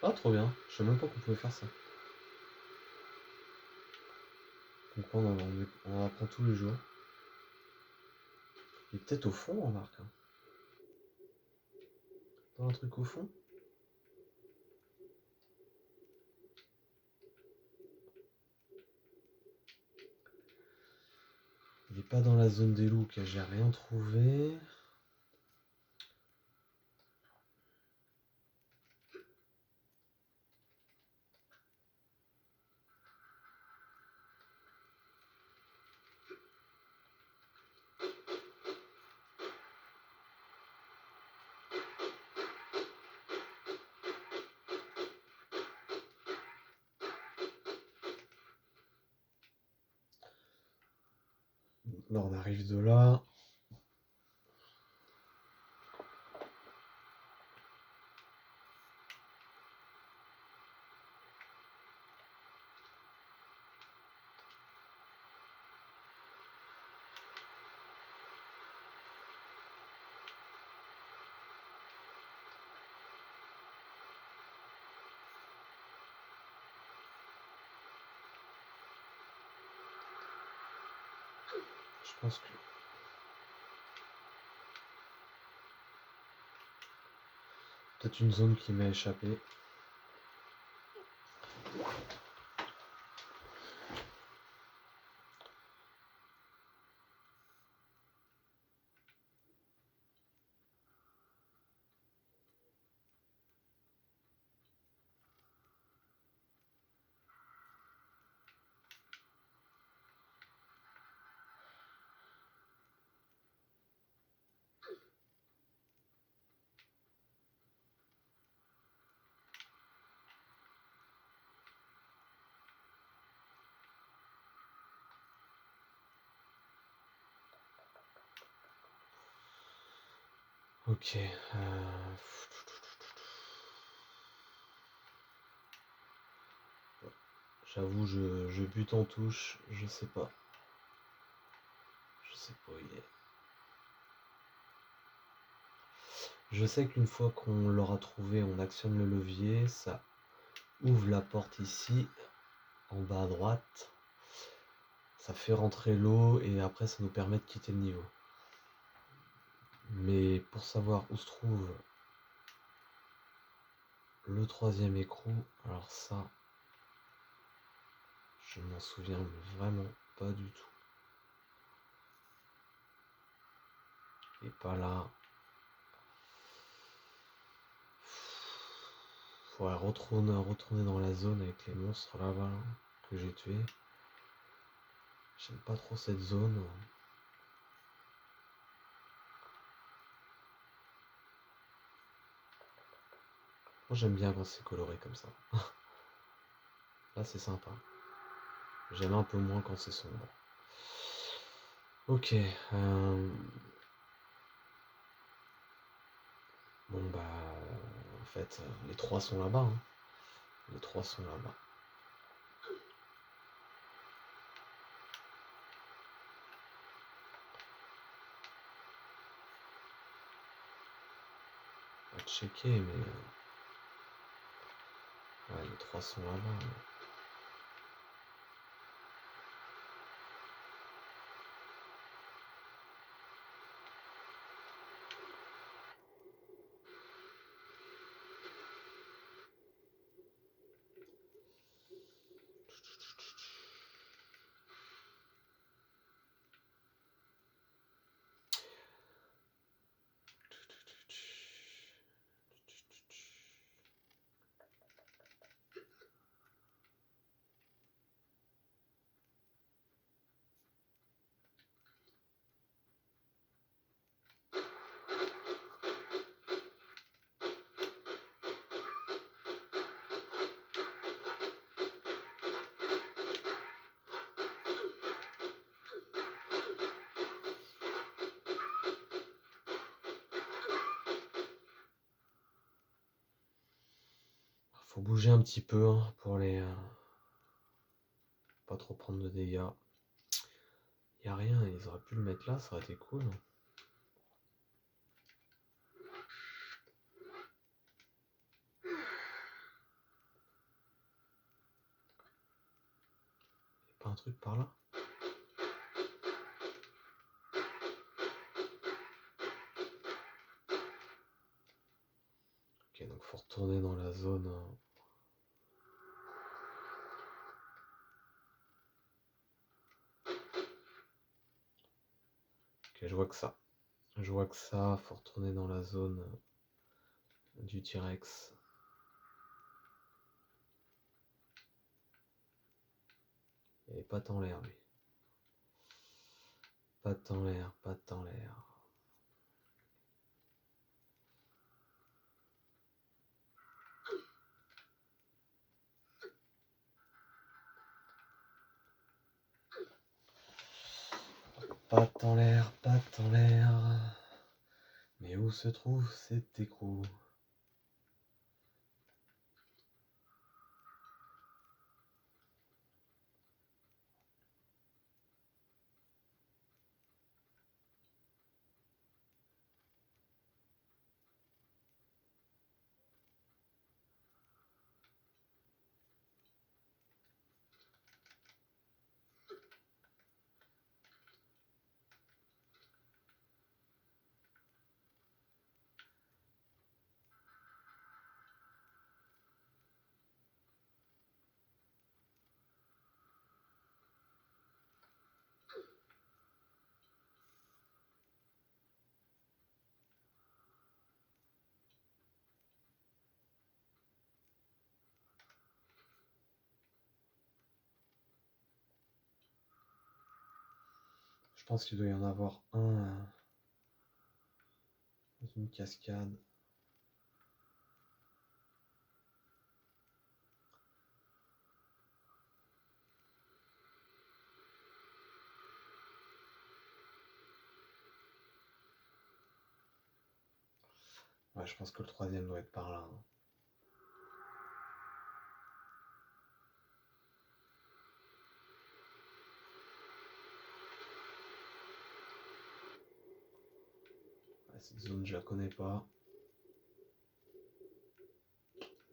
Ah, trop bien. Je sais même pas qu'on pouvait faire ça. Donc on en apprend tous les jours. Il est peut-être au fond, remarque. Hein. Dans un truc au fond. Il est pas dans la zone des loups, que j'ai rien trouvé. Là, on arrive de là. Je pense que... Peut-être une zone qui m'est échappée. Ok. J'avoue, je bute en touche, je sais pas. Je sais pas où il est. Je sais qu'une fois qu'on l'aura trouvé, on actionne le levier, ça ouvre la porte ici, en bas à droite. Ça fait rentrer l'eau et après ça nous permet de quitter le niveau. Mais pour savoir où se trouve le troisième écrou, alors ça, je m'en souviens vraiment pas du tout. Et pas là. Faudrait retourner dans la zone avec les monstres là-bas là, que j'ai tués. J'aime pas trop cette zone. Moi j'aime bien quand c'est coloré comme ça. Là c'est sympa. J'aime un peu moins quand c'est sombre. Ok. Bon bah en fait les trois sont là-bas. Hein. Les trois sont là-bas. On va checker mais ouais les trois sont là-bas. Ouais. Faut bouger un petit peu hein, pour les pas trop prendre de dégâts. Y a rien, ils auraient pu le mettre là, ça aurait été cool. Y'a pas un truc par là? Ok, donc faut retourner dans la zone. Ok, je vois que ça. Je vois que ça, faut retourner dans la zone du T-Rex. Il avait pas tant l'air lui. Pas tant l'air, pas tant l'air. Pas tant l'air, pas tant l'air. Mais où se trouve cet écrou? Je pense qu'il doit y en avoir un dans une cascade. Ouais, je pense que le troisième doit être par là. Hein. Ouais, cette zone, je la connais pas.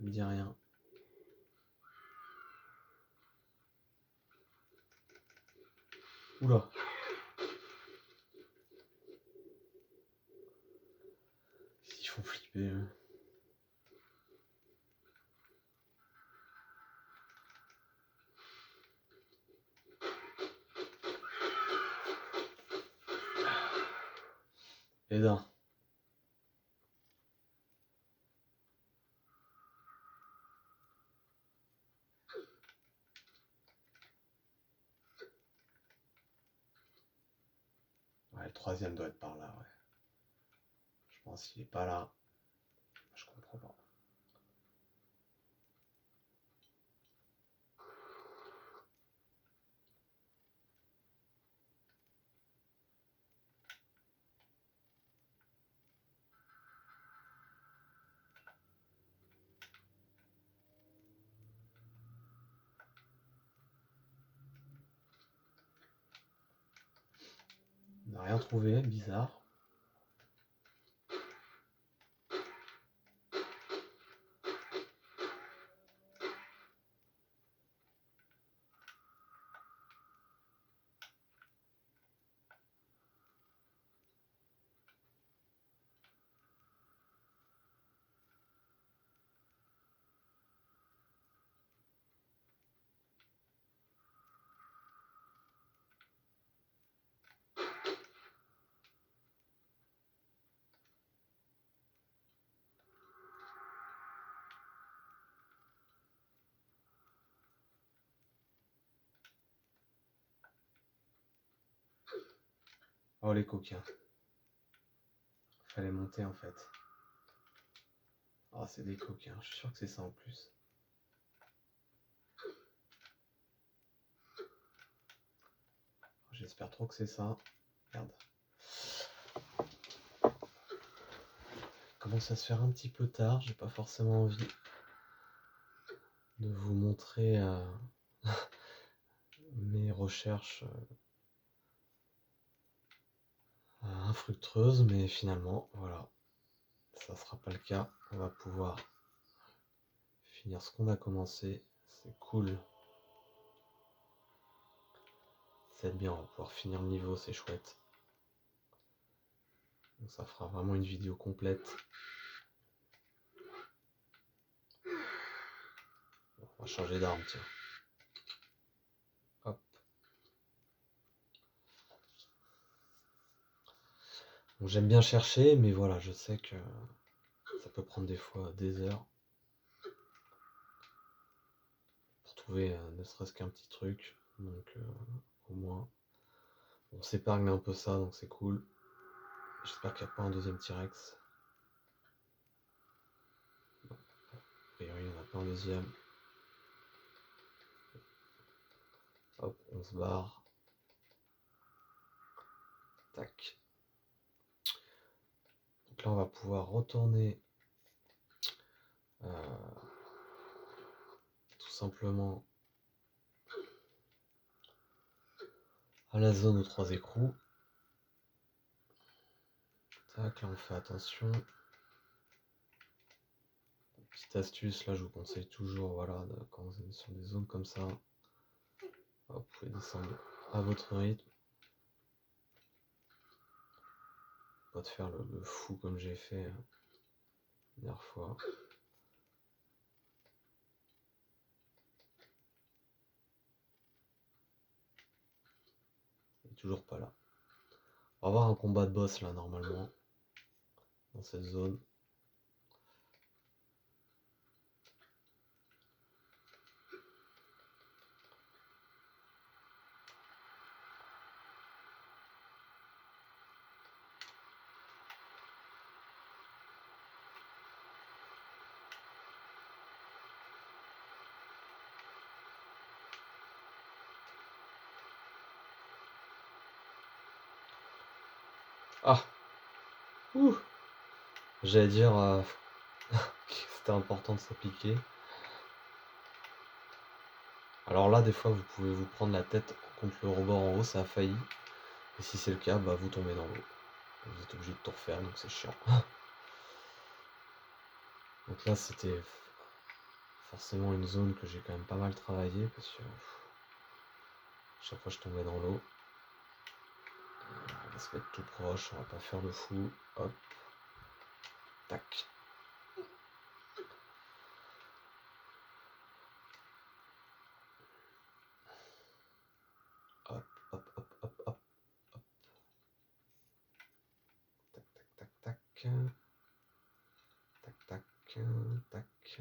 me dit rien. Oula. Ils font flipper. Et d'un. Ouais, le troisième doit être par là, ouais. Je pense qu'il est pas là. Je comprends pas. On n'a rien trouvé, bizarre. Oh les coquins. Fallait monter en fait. Oh c'est des coquins, je suis sûr que c'est ça en plus. J'espère trop que c'est ça. Merde. Commence à se faire un petit peu tard, j'ai pas forcément envie de vous montrer mes recherches infructueuses, mais finalement, voilà, ça sera pas le cas. On va pouvoir finir ce qu'on a commencé, c'est cool. C'est bien, on va pouvoir finir le niveau, c'est chouette. Donc ça fera vraiment une vidéo complète. Bon, on va changer d'arme, tiens. Hop. Donc j'aime bien chercher, mais voilà, je sais que ça peut prendre des fois des heures pour trouver ne serait-ce qu'un petit truc. Donc au moins, on s'épargne un peu ça, donc c'est cool. J'espère qu'il n'y a pas un deuxième T-Rex. A priori, il n'y en a pas un deuxième. Hop, on se barre. Tac. Donc là, on va pouvoir retourner tout simplement à la zone aux 3 écrous. Tac, là on fait attention. Petite astuce, là je vous conseille toujours, voilà, quand vous êtes sur des zones comme ça, vous pouvez descendre à votre rythme. Pas de faire le fou comme j'ai fait la dernière fois. Il est toujours pas là. On va avoir un combat de boss là normalement, dans cette zone. Ah, ouh, j'allais dire que c'était important de s'appliquer. Alors là, des fois, vous pouvez vous prendre la tête contre le rebord en haut, ça a failli. Et si c'est le cas, bah vous tombez dans l'eau. Vous êtes obligé de tout refaire, donc c'est chiant. Donc là, c'était forcément une zone que j'ai quand même pas mal travaillé parce que chaque fois je tombais dans l'eau. On va se mettre tout proche, on va pas faire le fou. Hop, tac. Hop, hop, hop, hop, hop, hop. Tac, tac, tac, tac. Tac, tac, tac.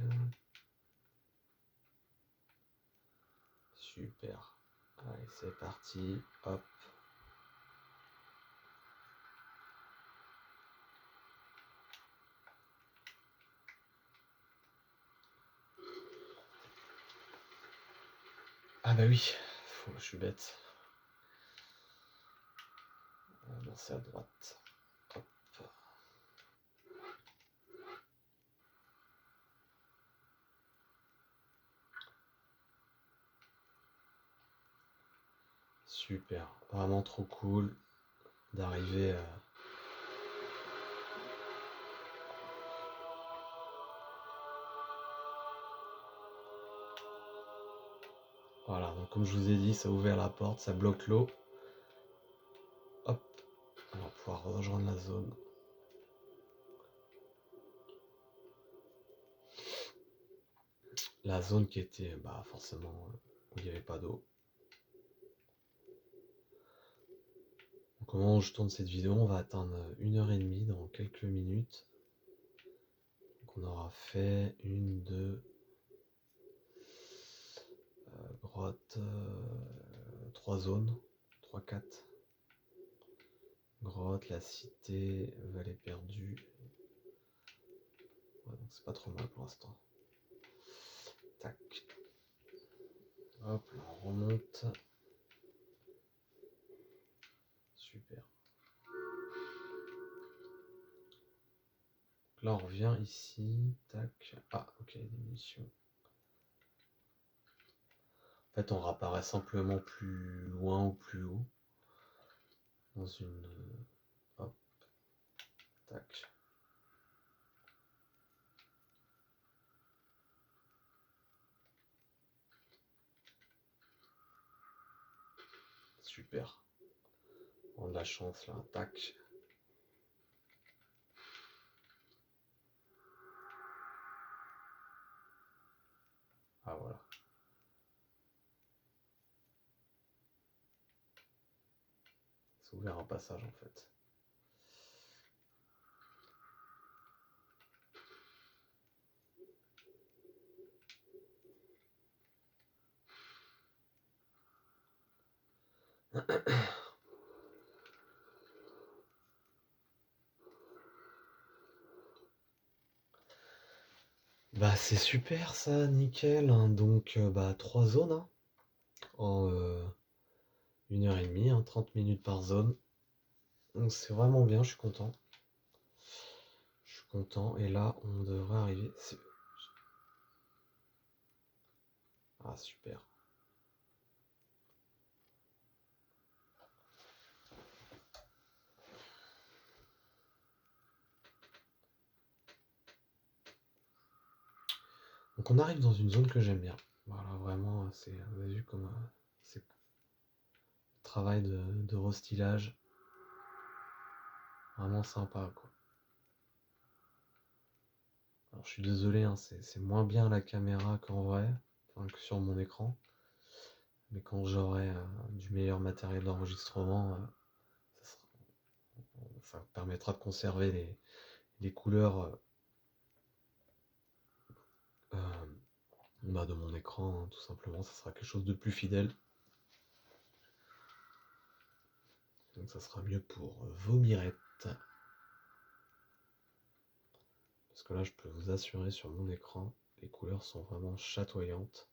Super. Allez, c'est parti. Hop. Ah bah oui, je suis bête. Non, c'est à droite. Hop. Super. Vraiment trop cool d'arriver à... Voilà, donc comme je vous ai dit, ça a ouvert la porte, ça bloque l'eau. Hop, on va pouvoir rejoindre la zone. La zone qui était forcément où il n'y avait pas d'eau. Donc au moment où je tourne cette vidéo, on va atteindre 1h30 dans quelques minutes. Donc on aura fait une, deux, grotte, 3 zones, 3, 4. Grotte, la cité, vallée perdue. Ouais, donc c'est pas trop mal pour l'instant. Tac. Hop, là on remonte. Super. Donc là on revient ici. Tac. Ah, ok, des munitions. En fait, on réapparaît simplement plus loin ou plus haut. Dans une... Hop. Tac. Super. On a de la chance là. Tac. Ah voilà. C'est ouvert un passage en fait. Bah c'est super ça, nickel. Donc 3 zones hein, en 1h30, 30 minutes par zone. Donc c'est vraiment bien, je suis content. Je suis content. Et là on devrait arriver. Ah super. Donc on arrive dans une zone que j'aime bien. Voilà, vraiment, c'est, vous avez vu comme c'est travail de restylage. Vraiment sympa quoi. Alors je suis désolé, hein, c'est moins bien à la caméra qu'en vrai, enfin, que sur mon écran. Mais quand j'aurai du meilleur matériel d'enregistrement, ça permettra de conserver les couleurs de mon écran, hein, tout simplement. Ça sera quelque chose de plus fidèle. Donc ça sera mieux pour vos mirettes. Parce que là, je peux vous assurer sur mon écran, les couleurs sont vraiment chatoyantes.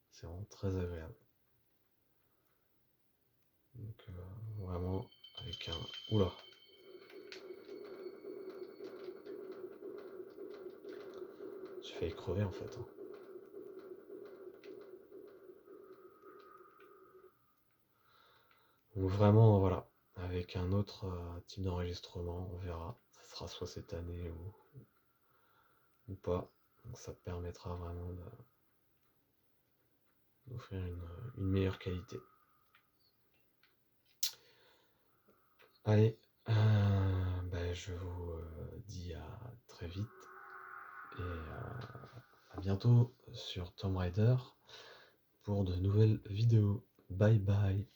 C'est vraiment très agréable. Donc vraiment avec un... Oula! J'ai failli crever en fait. Hein. Donc vraiment, voilà. Avec un autre type d'enregistrement, on verra. Ça sera soit cette année ou pas. Donc ça permettra vraiment d'offrir une meilleure qualité. Allez, je vous dis à très vite et à bientôt sur Tomb Raider pour de nouvelles vidéos. Bye bye.